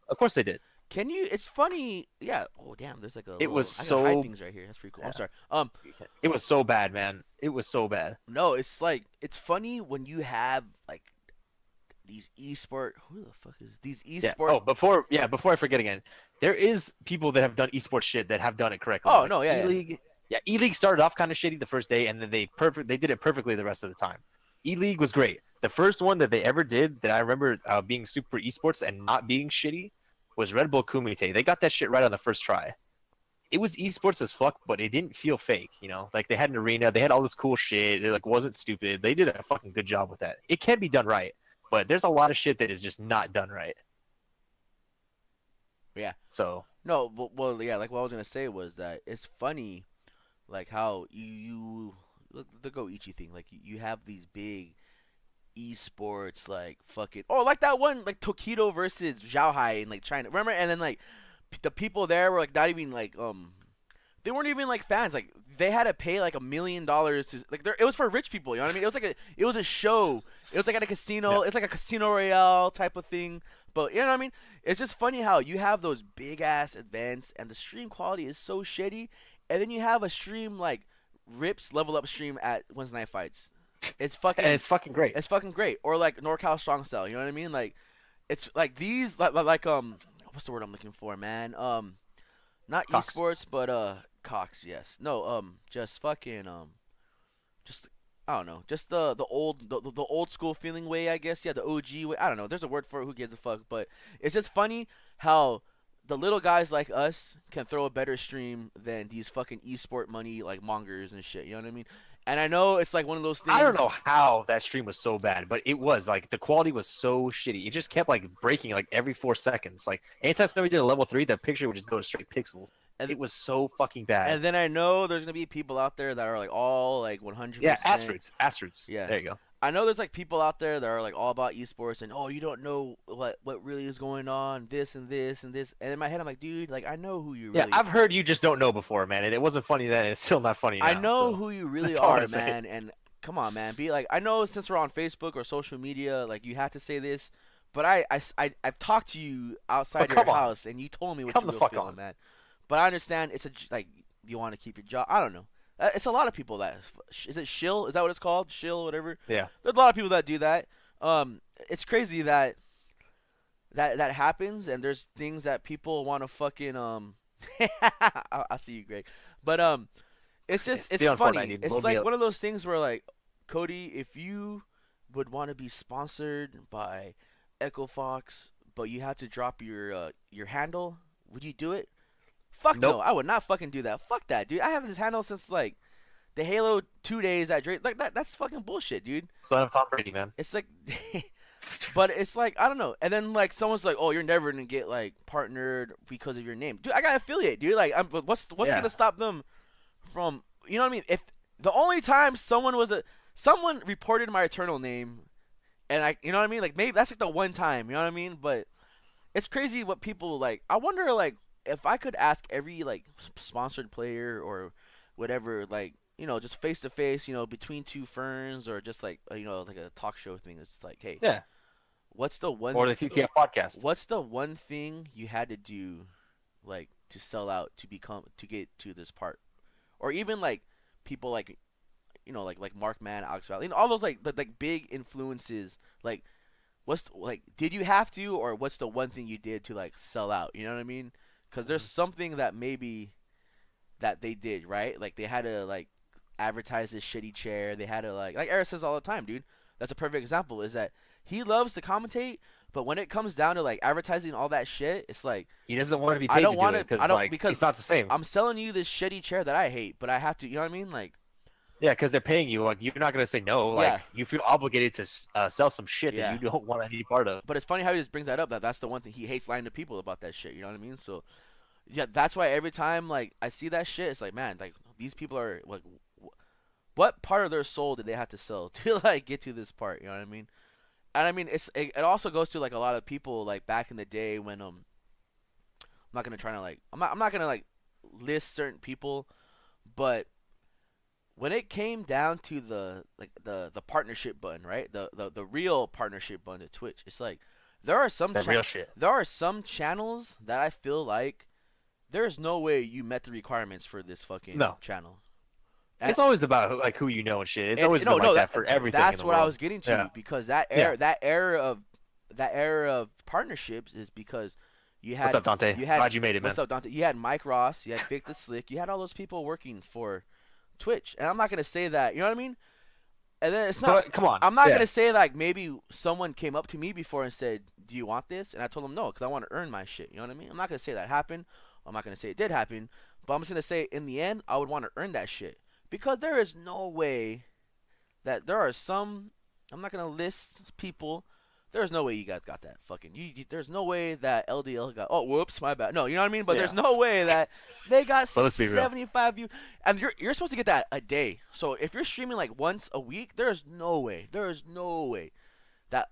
Of course they did. Can you? It's funny. Yeah. Oh damn. There's like a. It was I gotta hide so- things right here. That's pretty cool. Yeah. I'm sorry. It was so bad, man. It was so bad. No, it's like it's funny when you have like these esport. Who the fuck is these Yeah. esport? Oh, before I forget again, there is people that have done esports shit that have done it correctly. Oh, Like, no, yeah, yeah. E-League, yeah. E-League started off kind of shitty the first day, and then they did it perfectly the rest of the time. E-League was great. The first one that they ever did that I remember being super esports and not being shitty was Red Bull Kumite. They got that shit right on the first try. It was esports as fuck, but it didn't feel fake, you know? Like they had an arena, they had all this cool shit. It like wasn't stupid. They did a fucking good job with that. It can be done right, but there's a lot of shit that is just not done right. Yeah. So No, well, yeah. Like what I was gonna say was that it's funny, like how you look the Goichi thing. Like you have these big esports, like fucking. Oh, like that one, like Tokido versus Zhaohai in like China. Remember? And then like the people there were like not even like they weren't even like fans. Like they had to pay like $1 million to like it was for rich people. You know what I mean? It was like it was a show. It was like at a casino. Yeah. It's like a Casino Royale type of thing. But you know what I mean? It's just funny how you have those big ass events and the stream quality is so shitty, and then you have a stream like Rips level up stream at Wednesday Night Fights. It's fucking. and it's fucking great. It's fucking great. Or like NorCal Strong Cell. You know what I mean? Like, it's like these like what's the word I'm looking for, man? Not Cox. esports, but Cox. Yes. No. Just fucking just I don't know. Just the old school feeling way, I guess. Yeah, the OG way. I don't know. There's a word for it. Who gives a fuck? But it's just funny how the little guys like us can throw a better stream than these fucking esport money like mongers and shit. You know what I mean? And I know it's like one of those things. I don't know how that stream was so bad, but it was like the quality was so shitty. It just kept like breaking like every 4 seconds. Like anytime somebody did a level 3, the picture would just go to straight pixels. And- It was so fucking bad. And then I know there's gonna be people out there that are like all like 100%. yeah, Asteroots. Yeah. There you go. I know there's like people out there that are like all about esports and oh you don't know what really is going on, this and this and this. And in my head I'm like, dude, like I know who you really. Yeah, I've heard you just don't know before, man, and it wasn't funny then, and it's still not funny now. I know so. who you really That's all are, I'm saying. man. And come on, man, be like, I know since we're on Facebook or social media, like you have to say this, but I've talked to you outside Oh, your come on. house and you told me what Come you the were fuck feeling, on. man. But I understand it's like you want to keep your job. I don't know. It's a lot of people that is it shill? Is that what it's called? Shill, whatever. Yeah. There's a lot of people that do that. It's crazy that happens, and there's things that people want to fucking I see you, Greg. But it's just it's Stay on Fortnite, funny. dude. It's Load me like up. one of those things where like Cody, if you would want to be sponsored by Echo Fox, but you had to drop your handle, would you do it? Fuck no, Nope. I would not fucking do that. Fuck that, dude. I have this handle since like the Halo 2 days at Drake. Like that's fucking bullshit, dude. Son of Tom Brady, man. It's like, but it's like I don't know. And then like someone's like, "Oh, you're never gonna get like partnered because of your name, dude." I got affiliate, dude. Like, what's Yeah. gonna stop them from? You know what I mean? If the only time someone reported my eternal name, and you know what I mean? Like maybe that's like the one time, you know what I mean? But it's crazy what people like. I wonder like if I could ask every like sponsored player or whatever like. You know, just face to face, you know, between two ferns, or just like you know, like a talk show thing. It's like, hey, Yeah. what's the one? Or the TTF podcast. What's the one thing you had to do, like, to sell out to get to this part, or even like people like, you know, like Mark Mann, Alex Valley, you know, all those like big influences. Like, did you have to, or what's the one thing you did to like sell out? You know what I mean? Because there's something that maybe that they did right. Like they had to like advertise this shitty chair. They had to like Eric says all the time, dude. That's a perfect example. Is that he loves to commentate, but when it comes down to like advertising all that shit, it's like He doesn't want to be I paid don't to want do it. it I don't like, because it's not the same. I'm selling you this shitty chair that I hate, but I have to. You know what I mean? Like, Yeah, because they're paying you. Like, you're not gonna say no. Like, Yeah. you feel obligated to sell some shit Yeah. that you don't want any part of. But it's funny how he just brings that up. That's the one thing he hates lying to people about that shit. You know what I mean? So yeah, that's why every time like I see that shit, it's like, man, like these people are like, what part of their soul did they have to sell to like get to this part? You know what I mean? And I mean, it also goes to like a lot of people like back in the day when I'm not gonna try to like I'm not gonna like list certain people, but when it came down to the partnership button, right? The real partnership button to Twitch, it's like there are some That real shit. there are some channels that I feel like there's no way you met the requirements for this fucking No. channel. It's always about like who you know and shit. It's And, always no, been no, like that for everything. That's in the what I world. was getting to Yeah. because that era of partnerships is because you had What's up, Dante? you had Glad you made it, man. what's up, Dante? You had Mike Ross, you had Vic the Slick, you had all those people working for Twitch, and I'm not gonna say that, you know what I mean? And then it's not. But come on. I'm not Yeah. gonna say like maybe someone came up to me before and said, "Do you want this?" And I told them no, because I want to earn my shit. You know what I mean? I'm not gonna say that happened. I'm not gonna say it did happen, but I'm just gonna say in the end, I would want to earn that shit because there is no way that there are some. I'm not gonna list people. There's no way you guys got that fucking. There's no way that LDL got. Oh, whoops, my bad. No, you know what I mean. But there's no way that they got But let's be real. 75 views, and you're supposed to get that a day. So if you're streaming like once a week, there's no way. There is no way that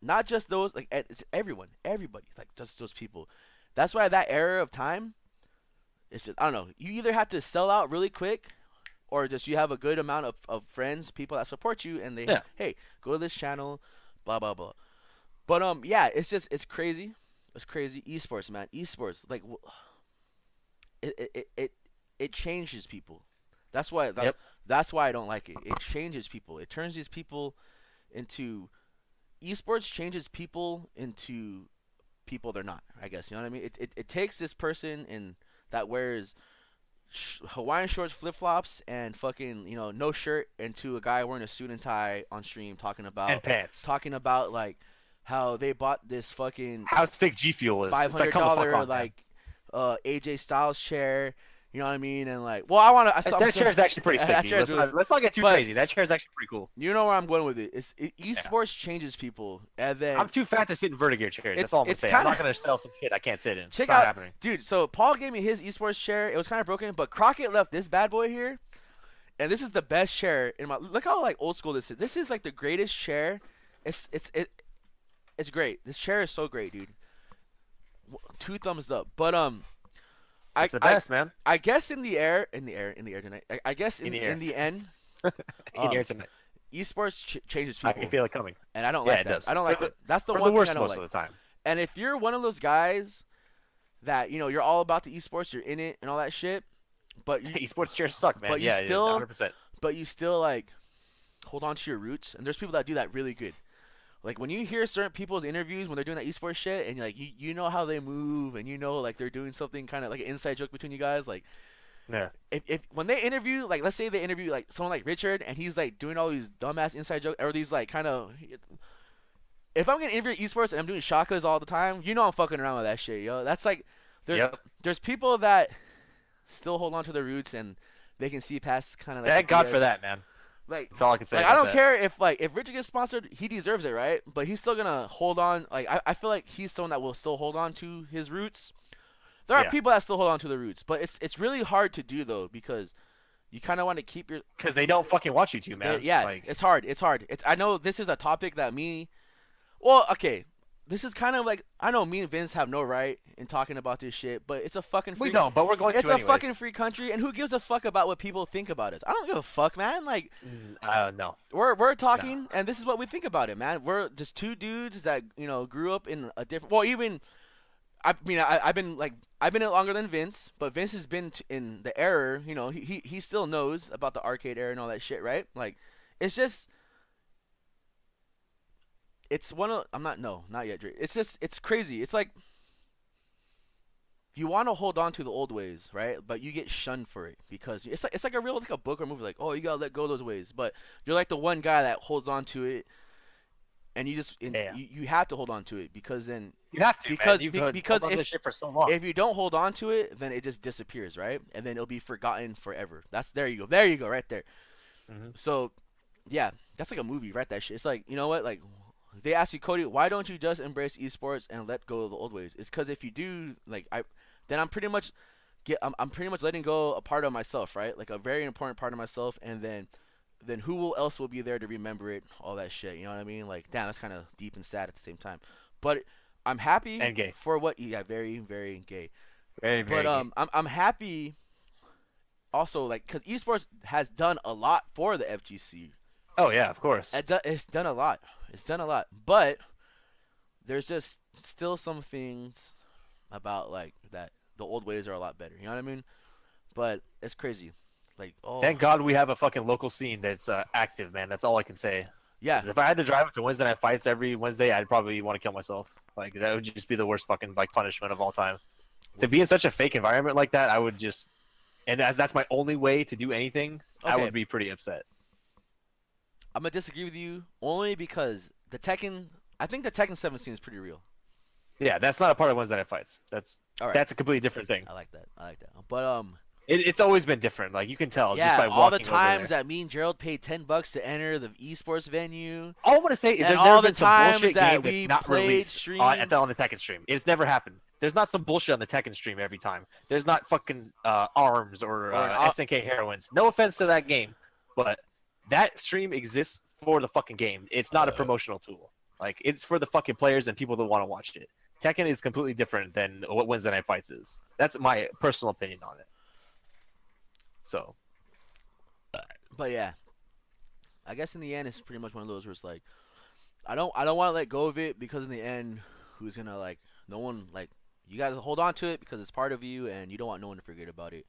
not just those like it's everyone, everybody, like just those people. That's why that era of time, it's just I don't know. You either have to sell out really quick, or just you have a good amount of friends, people that support you, and they hey go to this channel, blah blah blah. But yeah, it's crazy. It's crazy. Esports, man. Esports, like it changes people. That's why that's why I don't like it. It changes people. It turns these people into esports changes people into people they're not. I guess you know what I mean. It takes this person in that wears Hawaiian shorts, flip flops, and fucking no shirt into a guy wearing a suit and tie on stream talking about And pants. talking about like how they bought this fucking How sick G Fuel is. It's like, come the fuck $500 on, like AJ Styles chair. You know what I mean? And like, well, I want to. that chair is actually pretty sick. That dude. chair Let's not get too crazy. That chair is actually pretty cool. You know where I'm going with it. Esports changes people, and then I'm too fat to sit in vertigo chairs. That's all I'm gonna say. I'm not gonna sell some shit I can't sit in. check it's not out, happening. dude. So Paul gave me his esports chair. It was kind of broken, but Crockett left this bad boy here, and this is the best chair in my. Look how like old school this is. This is like the greatest chair. It's great. This chair is so great, dude. 2 thumbs up. But It's the best, man. I guess in the air tonight. I guess in the end, In here tonight. esports changes I people. can feel it coming. And I don't Yeah, like it that. does. I don't like For it. That's the For one the worst thing I don't most like. of the time. And if you're one of those guys that you're all about the esports, you're in it and all that shit, but you, Esports chairs suck, man. but you yeah, still- 100%. but you still like hold on to your roots. And there's people that do that really good. Like when you hear certain people's interviews when they're doing that esports shit, and like you know how they move, and like they're doing something kind of like an inside joke between you guys, like. Yeah. If when they interview, like let's say they interview like someone like Richard and he's like doing all these dumbass inside jokes or these like kind of, if I'm gonna interview esports and I'm doing shakas all the time, I'm fucking around with that shit, yo. That's like, there's people that still hold on to their roots and they can see past kind of like. Thank God for that, man. Like That's all I can say. Like about I don't that. care if Richard gets sponsored, he deserves it, right? But he's still gonna hold on. Like I feel like he's someone that will still hold on to his roots. There are people that still hold on to the roots, but it's really hard to do though because you kind of want to keep your. Because they don't fucking want you to, man. Yeah, Like, it's hard. I know this is a topic that well, okay, this is kind of like I know me and Vince have no right in talking about this shit, but it's a fucking free. we don't, but we're going It's to a anyways. fucking free country, and who gives a fuck about what people think about us? I don't give a fuck, man. Like No. we're talking, and this is what we think about it, man. We're just 2 dudes that grew up in a different. Well, even I mean I've been in it longer than Vince, but Vince has been in the era. He still knows about the arcade era and all that shit, right? Like it's just. It's one of not yet, Drake. It's crazy. It's like you want to hold on to the old ways, right? But you get shunned for it because it's like a real like a book or movie. Like, oh, you gotta let go of those ways, but you're like the one guy that holds on to it, and you have to hold on to it because then You have to, because man. You've because held on to if, this shit for so long. if you don't hold on to it, then it just disappears, right? And then it'll be forgotten forever. There you go, right there. So, yeah, that's like a movie. Write that shit. It's like, you know what? Like, they ask you, Cody, why don't you just embrace esports and let go of the old ways? It's because if you do, like, then I'm pretty much letting go a part of myself, right? Like a very important part of myself, and then else will be there to remember it? All that shit. You know what I mean? Like, damn, that's kind of deep and sad at the same time. But I'm happy And gay. for what. Yeah, very, very gay. Very, very. But gay. I'm happy also, like, because esports has done a lot for the FGC. Oh yeah, of course. It's done a lot. It's done a lot. But there's just still some things about like that the old ways are a lot better. You know what I mean? But it's crazy. Like, oh, Thank God we have a fucking local scene that's active, man. That's all I can say. yeah. 'Cause if I had to drive to Wednesday night fights every Wednesday, I'd probably want to kill myself. Like that would just be the worst fucking like punishment of all time. To be in such a fake environment like that, I would just, and as that's my only way to do anything, I Okay. would be pretty upset. I'm gonna disagree with you only because I think the Tekken 7 scene is pretty real. Yeah, that's not a part of Wednesday night fights. That's All right. that's a completely different thing. I like that. But It's always been different. Like you can tell yeah, just by all the walking over times there. that me and Gerald paid $10 to enter the esports venue. All I want to say is And there's all never the been some times bullshit that game we that's not played, released on streamed. the Tekken stream. It's never happened. There's not some bullshit on the Tekken stream every time. There's not fucking ARMS or SNK heroines. No offense to that game, but that stream exists for the fucking game. It's not a promotional tool. Like it's for the fucking players and people that want to watch it. Tekken is completely different than what Wednesday Night Fights is. That's my personal opinion on it. So, But yeah, I guess in the end, it's pretty much one of those where it's like, I don't want to let go of it because in the end, who's gonna like? No one like you guys hold on to it because it's part of you, and you don't want no one to forget about it.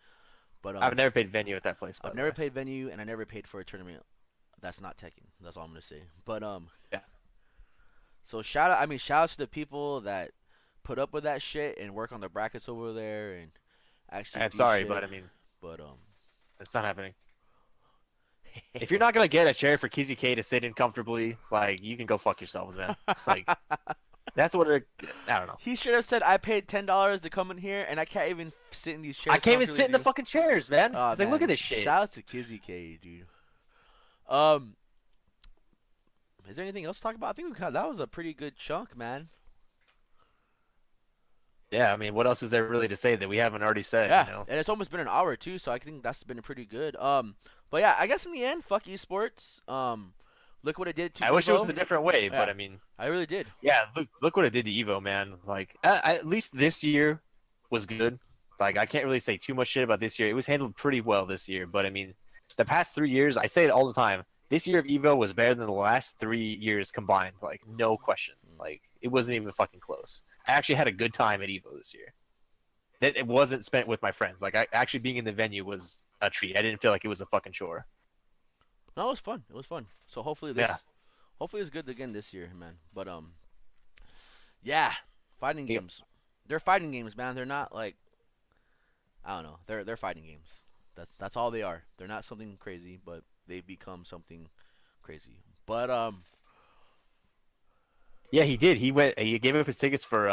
But I've never paid venue at that place. by I've the never way. paid venue, and I never paid for a tournament. That's not Tekken. That's all I'm gonna say. But Yeah. So shout out to the people that put up with that shit and work on the brackets over there and actually. I'm do sorry, shit. but I mean, But it's not happening. If you're not gonna get a chair for Kizzy K to sit in comfortably, like you can go fuck yourselves, man. Like that's what I don't know. He should have said I paid $10 to come in here and I can't even sit in these chairs. I can't even comfortably, sit in the dude. fucking chairs, man. Oh, It's like, look man. at this shit. Shout out to Kizzy K, dude. Is there anything else to talk about? I think that was a pretty good chunk, man. Yeah, I mean, what else is there really to say that we haven't already said? Yeah, You know? and it's almost been an hour too, so I think that's been pretty good. But yeah, I guess in the end, fuck esports. Look what it did to I wish it was Evo. a different way, but Yeah. I mean, I really did. yeah, look what it did to Evo, man. Like, at least this year was good. Like, I can't really say too much shit about this year. It was handled pretty well this year, but I mean, the past 3 years, I say it all the time. This year of Evo was better than the last 3 years combined. Like, no question. Like, it wasn't even fucking close. I actually had a good time at Evo this year. That it wasn't spent with my friends. Like, actually being in the venue was a treat. I didn't feel like it was a fucking chore. No, it was fun. It was fun. So hopefully it's good again this year, man. But yeah, fighting Yeah. games. They're fighting games, man. They're not like I don't know. They're fighting games. That's all they are. They're not something crazy, but they've become something crazy. But Yeah, he did. He gave up his tickets for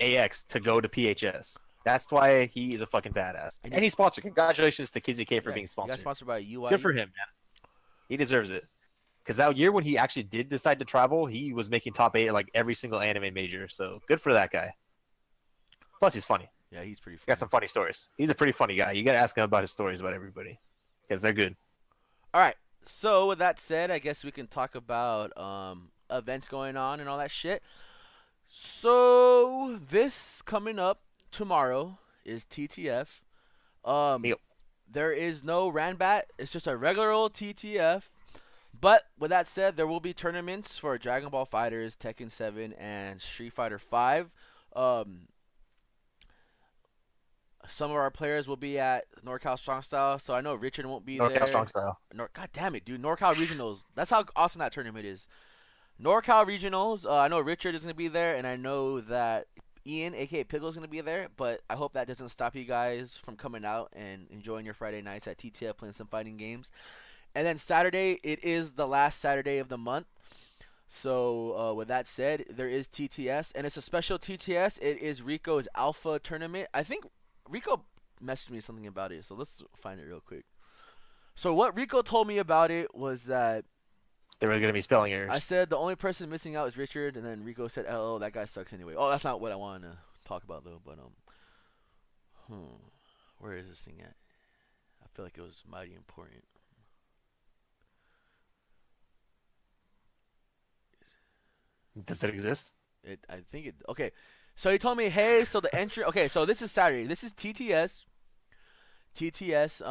AX to go to PHS. That's why he is a fucking badass. And he's sponsored. Congratulations to Kizzy K for yeah, being you got sponsored. sponsored by UI. Good for him, man. He deserves it. Because that year when he actually did decide to travel, he was making top 8 at like every single anime major. So good for that guy. Plus, he's funny. Yeah, he's pretty. He got some funny stories. He's a pretty funny guy. You got to ask him about his stories about everybody. Because they're good. All right. So with that said, I guess we can talk about events going on and all that shit. So this coming up tomorrow is TTF. Yep. There is no Ranbat. It's just a regular old TTF. But with that said, there will be tournaments for Dragon Ball Fighters, Tekken 7, and Street Fighter 5. Some of our players will be at NorCal Strong Style, so I know Richard won't be there. NorCal Strong Style. God damn it, dude. NorCal Regionals. That's how awesome that tournament is. NorCal Regionals. I know Richard is going to be there, and I know that Ian, a.k.a. Pickle, is going to be there. But I hope that doesn't stop you guys from coming out and enjoying your Friday nights at TTF playing some fighting games. And then Saturday, it is the last Saturday of the month. So with that said, there is TTS, and it's a special TTS. It is Rico's Alpha tournament. I think Rico messaged me something about it, so let's find it real quick. So what Rico told me about it was that There were gonna be spelling I errors. said the only person missing out is Richard, and then Rico said, "Oh, that guy sucks anyway." Oh, that's not what I wanted to talk about though. But where is this thing at? I feel like it was mighty important. Does it exist? I think it. Okay, so he told me, hey, so the entry. Okay, so this is Saturday. This is TTS. TTS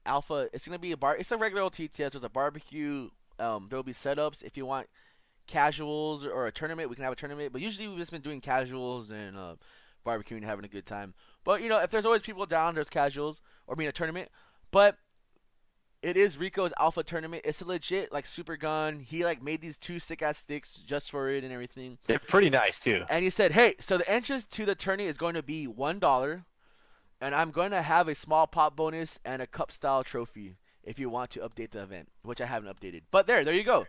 Alpha. It's gonna be a bar. It's a regular old TTS. There's a barbecue. There'll be setups if you want casuals or a tournament. We can have a tournament, but usually we've just been doing casuals and barbecuing and having a good time. But if there's always people down, there's casuals or being a tournament. But it is Rico's Alpha tournament. It's a legit like super gun. He like made these 2 sick ass sticks just for it and everything. They're pretty nice too. And he said, hey, so the entrance to the tourney is going to be $1, and I'm going to have a small pop bonus and a cup style trophy if you want to update the event, which I haven't updated. But there you go.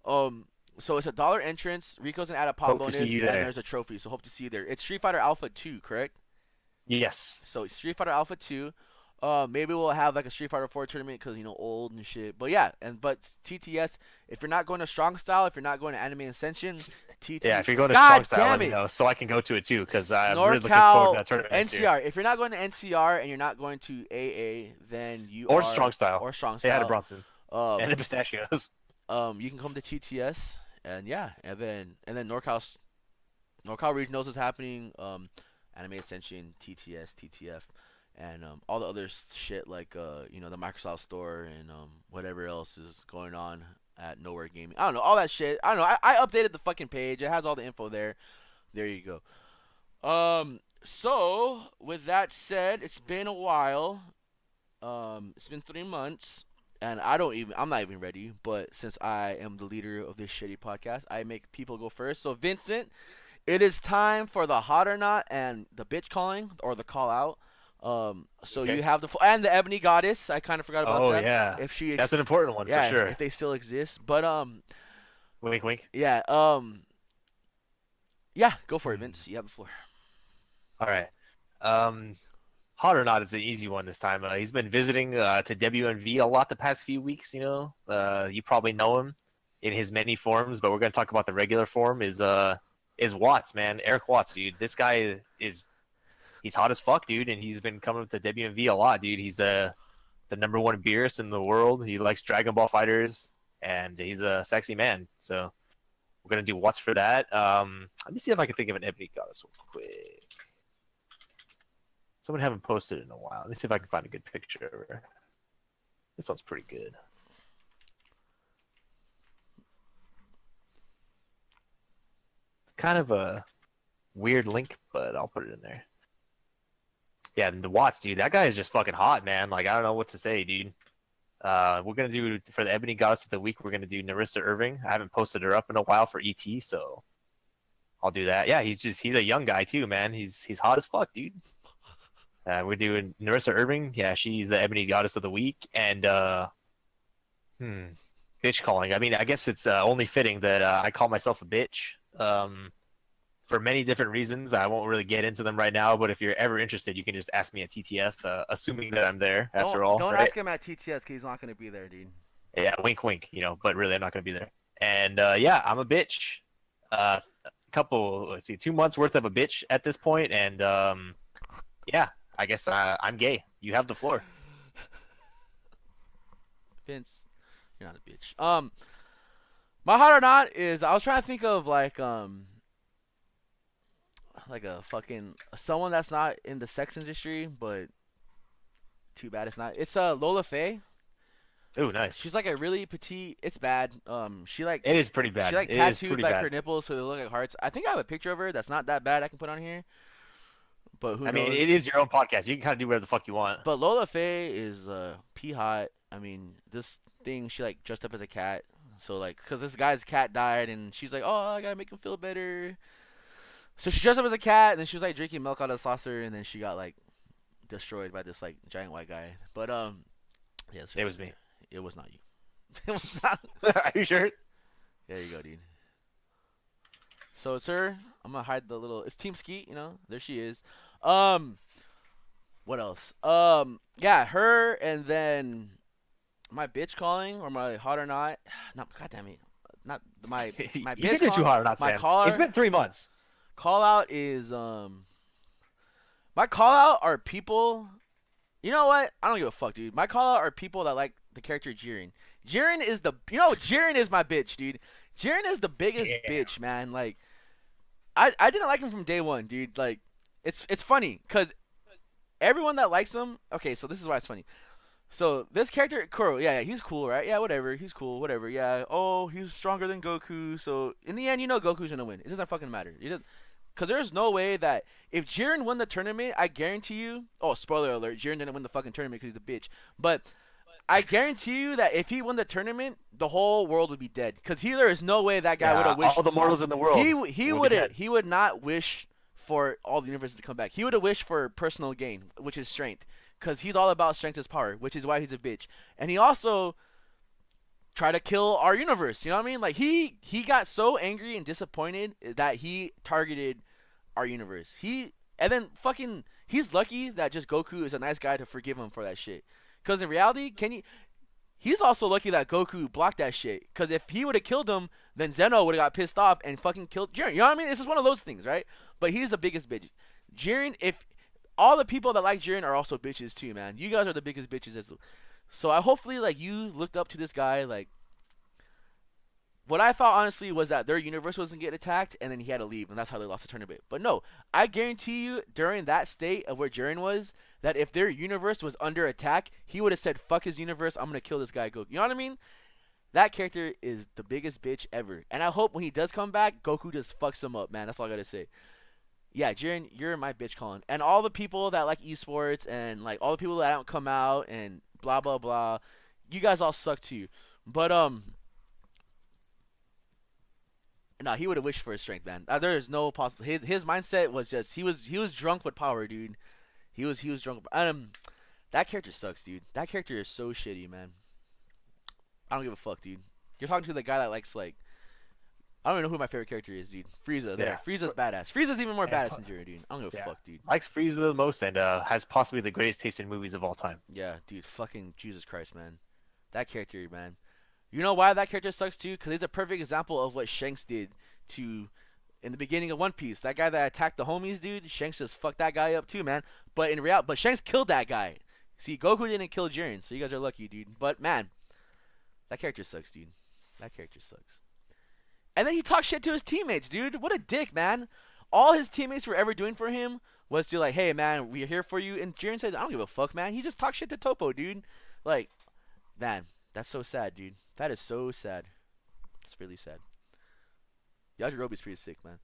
So it's $1 entrance. Rico's gonna add a pop Hope to bonus, see you and there. there's a trophy. So hope to see you there. It's Street Fighter Alpha 2, correct? Yes. So Street Fighter Alpha 2. Maybe we'll have like a Street Fighter 4 tournament because old and shit. But yeah, but TTS. If you're not going to strong style, if you're not going to Anime Ascension, TTS. Yeah, if you're going to God strong style, damn let me it. know so I can go to it too, because I'm really looking forward to that tournament next year. NCR. If you're not going to NCR and you're not going to AA, then you Or are strong style. or strong They style. had a Bronson and the pistachios. You can come to TTS and yeah, and then NorCal region knows what's happening. Anime Ascension, TTS, TTF, and all the other shit like the Microsoft Store and whatever else is going on at Nowhere Gaming. I don't know all that shit. I don't know. I updated the fucking page. It has all the info there. There you go. So with that said, it's been a while. It's been 3 months. And I'm not even ready, but since I am the leader of this shitty podcast, I make people go first. So, Vincent, it is time for the hot or not and the bitch calling or the call out. So Okay. you have and the Ebony Goddess. I kind of forgot about that. Yeah. If she, That's an important one yeah, for sure. if they still exist. But Wink, wink. yeah, yeah, go for it, Vince. You have the floor. All right. Hot or not, it's an easy one this time. He's been visiting to WNV a lot the past few weeks. You probably know him in his many forms, but we're gonna talk about the regular form. Is Watts, man, Eric Watts, dude. This guy he's hot as fuck, dude, and he's been coming to WNV a lot, dude. He's the #1 beerus in the world. He likes Dragon Ball fighters, and he's a sexy man. So we're gonna do Watts for that. Let me see if I can think of an Ebony Goddess real quick. Someone haven't posted in a while. Let me see if I can find a good picture of her. This one's pretty good. It's kind of a weird link, but I'll put it in there. Yeah, and the Watts, dude, that guy is just fucking hot, man. Like, I don't know what to say, dude. We're gonna do for the Ebony Goddess of the Week. We're gonna do Narissa Irving. I haven't posted her up in a while for ET, so I'll do that. Yeah, he's a young guy too, man. He's hot as fuck, dude. We're doing Narissa Irving. Yeah, she's the Ebony Goddess of the Week. And, bitch calling. I mean, I guess it's only fitting that I call myself a bitch for many different reasons. I won't really get into them right now, but if you're ever interested, you can just ask me at TTF, assuming that I'm there after all. Don't right? ask him at TTS because he's not going to be there, dude. Yeah, wink, wink, but really I'm not going to be there. And, yeah, I'm a bitch. 2 months worth of a bitch at this point. And, yeah. I guess I'm gay. You have the floor. Vince, you're not a bitch. My hot or not is I was trying to think of like a fucking someone that's not in the sex industry, but too bad it's not. It's Lola Faye. Ooh, nice. She's like a really petite. It's bad. She like it is pretty bad. She like it is tattooed pretty like bad. her nipples so they look like hearts. I think I have a picture of her that's not that bad. I can put on here. But who knows? I mean, it is your own podcast. You can kind of do whatever the fuck you want. But Lola Faye is pee hot. I mean, this thing she like dressed up as a cat. So like, cause this guy's cat died, and she's like, oh, I gotta make him feel better. So she dressed up as a cat, and then she was like drinking milk out of a saucer, and then she got like destroyed by this like giant white guy. But yeah, it was me. It was not you. It was not. Are you sure? There you go, dude. So it's her. I'm gonna hide the little. It's Team Skeet, There she is. What else? Yeah, her, and then My bitch calling or my hot or not? No, goddamn it, not my my You bitch can do two calling. hot or nots, My man. It's caller been 3 months. call out is my call out are people. You know what? I don't give a fuck, dude. My call out are people that like the character Jiren. Jiren is the Jiren is my bitch, dude. Jiren is the biggest Yeah. bitch, man. Like I didn't like him from day one, dude. Like it's funny because everyone that likes him. Okay, so this is why it's funny. So this character Kuro, yeah, he's cool, right? Yeah, whatever, he's cool, whatever. Yeah, oh, he's stronger than Goku. So in the end, Goku's gonna win. It doesn't fucking matter. Because there's no way that if Jiren won the tournament, I guarantee you. Oh, spoiler alert! Jiren didn't win the fucking tournament because he's a bitch. But I guarantee you that if he won the tournament, the whole world would be dead. Because there is no way that guy would have wished. All the mortals in the world. He would not wish for all the universes to come back. He would have wished for personal gain, which is strength. Because he's all about strength as power, which is why he's a bitch. And he also tried to kill our universe. You know what I mean? Like he got so angry and disappointed that he targeted our universe. And then fucking he's lucky that just Goku is a nice guy to forgive him for that shit. Because in reality, he's also lucky that Goku blocked that shit. Because if he would have killed him, then Zeno would have got pissed off and fucking killed Jiren. You know what I mean? This is one of those things, right? But he's the biggest bitch. Jiren, if all the people that like Jiren are also bitches too, man. You guys are the biggest bitches as well. So I hopefully like you looked up to this guy. Like what I thought honestly was that their universe wasn't getting attacked and then he had to leave and that's how they lost the tournament. But no, I guarantee you during that state of where Jiren was, that if their universe was under attack, he would have said, "Fuck his universe, I'm gonna kill this guy Goku." You know what I mean? That character is the biggest bitch ever. And I hope when he does come back, Goku just fucks him up, man. That's all I gotta say. Yeah, Jiren, you're my bitch calling. And all the people that like esports and like all the people that don't come out and blah blah blah, you guys all suck too. But no, he would have wished for his strength, man. There's no possible. His mindset was just he was drunk with power, dude. He was drunk. That character sucks, dude. That character is so shitty, man. I don't give a fuck, dude. You're talking to the guy that likes like. I don't even know who my favorite character is, dude. Frieza. There. Yeah. Frieza's badass. Frieza's even more badass than Jiren, dude. I don't give a fuck, dude. Likes Frieza the most and has possibly the greatest taste in movies of all time. Yeah, dude. Fucking Jesus Christ, man. That character, man. You know why that character sucks too? Because he's a perfect example of what Shanks did to in the beginning of One Piece. That guy that attacked the homies, dude. Shanks just fucked that guy up too, man. But in reality, Shanks killed that guy. See, Goku didn't kill Jiren, so you guys are lucky, dude. But man, that character sucks, dude. That character sucks. And then he talks shit to his teammates, dude. What a dick, man. All his teammates were ever doing for him was to like, "Hey, man, we're here for you." And Jiren said, "I don't give a fuck, man." He just talked shit to Toppo, dude. Like, man, that's so sad, dude. That is so sad. It's really sad. Yajirobe's pretty sick, man.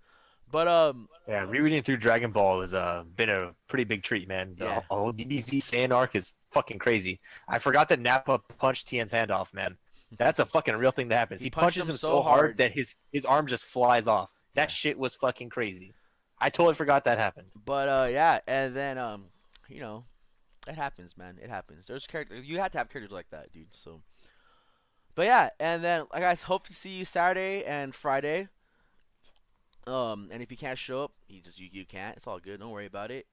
But yeah, rereading through Dragon Ball has been a pretty big treat, man. The whole DBZ Saiyan arc is fucking crazy. I forgot that Nappa punched Tien's hand off, man. That's a fucking real thing that happens. He punches him so hard that his arm just flies off. That shit was fucking crazy. I totally forgot that happened. But yeah, and then it happens, man. It happens. There's characters. You have to have characters like that, dude. So. But yeah, and then I guys hope to see you Saturday and Friday. And if you can't show up, you can't. It's all good. Don't worry about it.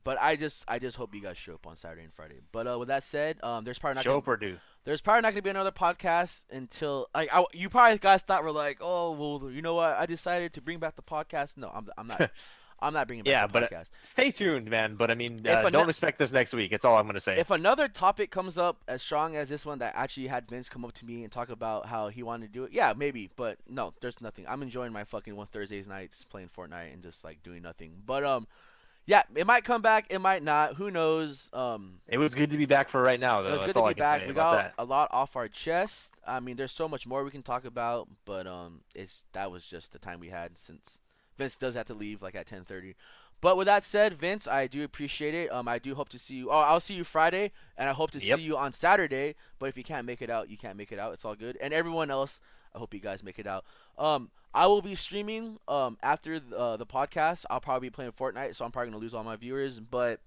But I just hope you guys show up on Saturday and Friday. But with that said, there's probably not show up or do. There's probably not gonna be another podcast until you probably guys thought we're like, oh well, you know what? I decided to bring back the podcast. No, I'm not. I'm not bringing back the podcast. Stay tuned, man. But I mean, don't expect this next week. That's all I'm gonna say. If another topic comes up as strong as this one that actually had Vince come up to me and talk about how he wanted to do it, yeah, maybe. But no, there's nothing. I'm enjoying my fucking Thursdays nights playing Fortnite and just like doing nothing. But yeah, it might come back. It might not. Who knows? It was good to be back for right now, though. It was That's good all to be I can back. say We about got that. a lot off our chest. I mean, there's so much more we can talk about, but that was just the time we had since Vince does have to leave like at 10:30. But with that said, Vince, I do appreciate it. I do hope to see you. Oh, I'll see you Friday, and I hope to see you on Saturday. But if you can't make it out, you can't make it out. It's all good. And everyone else, I hope you guys make it out. I will be streaming after the podcast. I'll probably be playing Fortnite, so I'm probably gonna lose all my viewers. But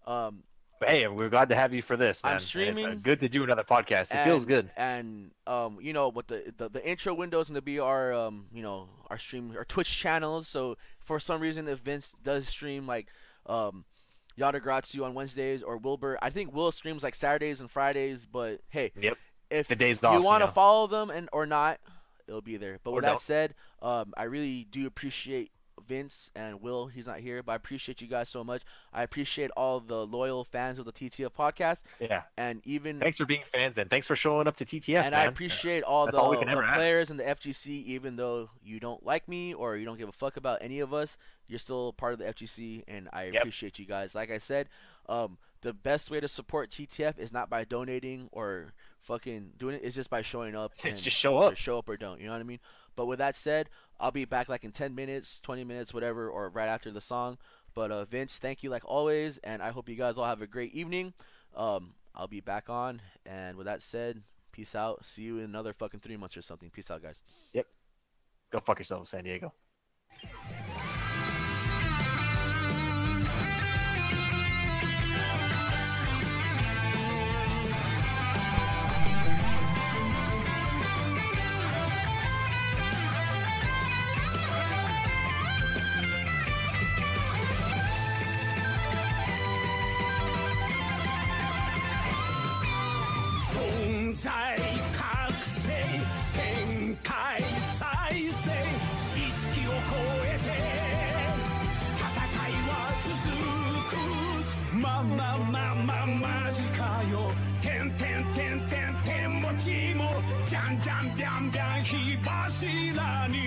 hey, we're glad to have you for this, man. I'm streaming. It's good to do another podcast. It feels good. And what the intro window is gonna be our our Twitch channels. So for some reason, if Vince does stream like Yada Gratsu on Wednesdays, or Wilbur. I think Will streams like Saturdays and Fridays, but hey, Yep. if The days you off, want to you know. follow them and or not, it'll be there. But Or with that don't. said, I really do appreciate Vince and Will. He's not here, but I appreciate you guys so much. I appreciate all the loyal fans of the TTF podcast, Yeah. and even Thanks for being fans and thanks for showing up to TTF, and man. I appreciate all That's the, all we can ever ask. players in the FGC, even though you don't like me or you don't give a fuck about any of us, you're still part of the FGC, and I Yep. appreciate you guys. Like I said, the best way to support TTF is not by donating or fucking doing it. It's just by showing up. Just and show up. Show up or don't. You know what I mean? But with that said, I'll be back like in 10 minutes, 20 minutes, whatever, or right after the song. But Vince, thank you like always, and I hope you guys all have a great evening. I'll be back on, and with that said, peace out. See you in another fucking 3 months or something. Peace out, guys. Yep. Go fuck yourself, San Diego.存在覚醒展開再生意識を超えて戦いは続くマジかよてんもちもじゃんビャン火柱に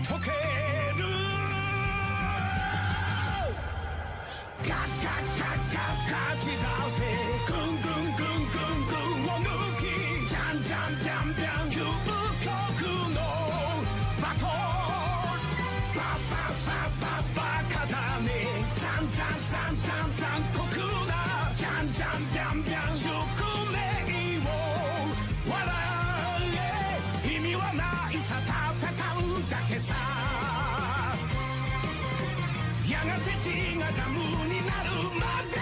溶けるガチだぜぐんを抜きじゃん究極のバトルバカだね残酷なじゃん宿命を笑え意味はないさ戦うだけさやがて血がダムになるまで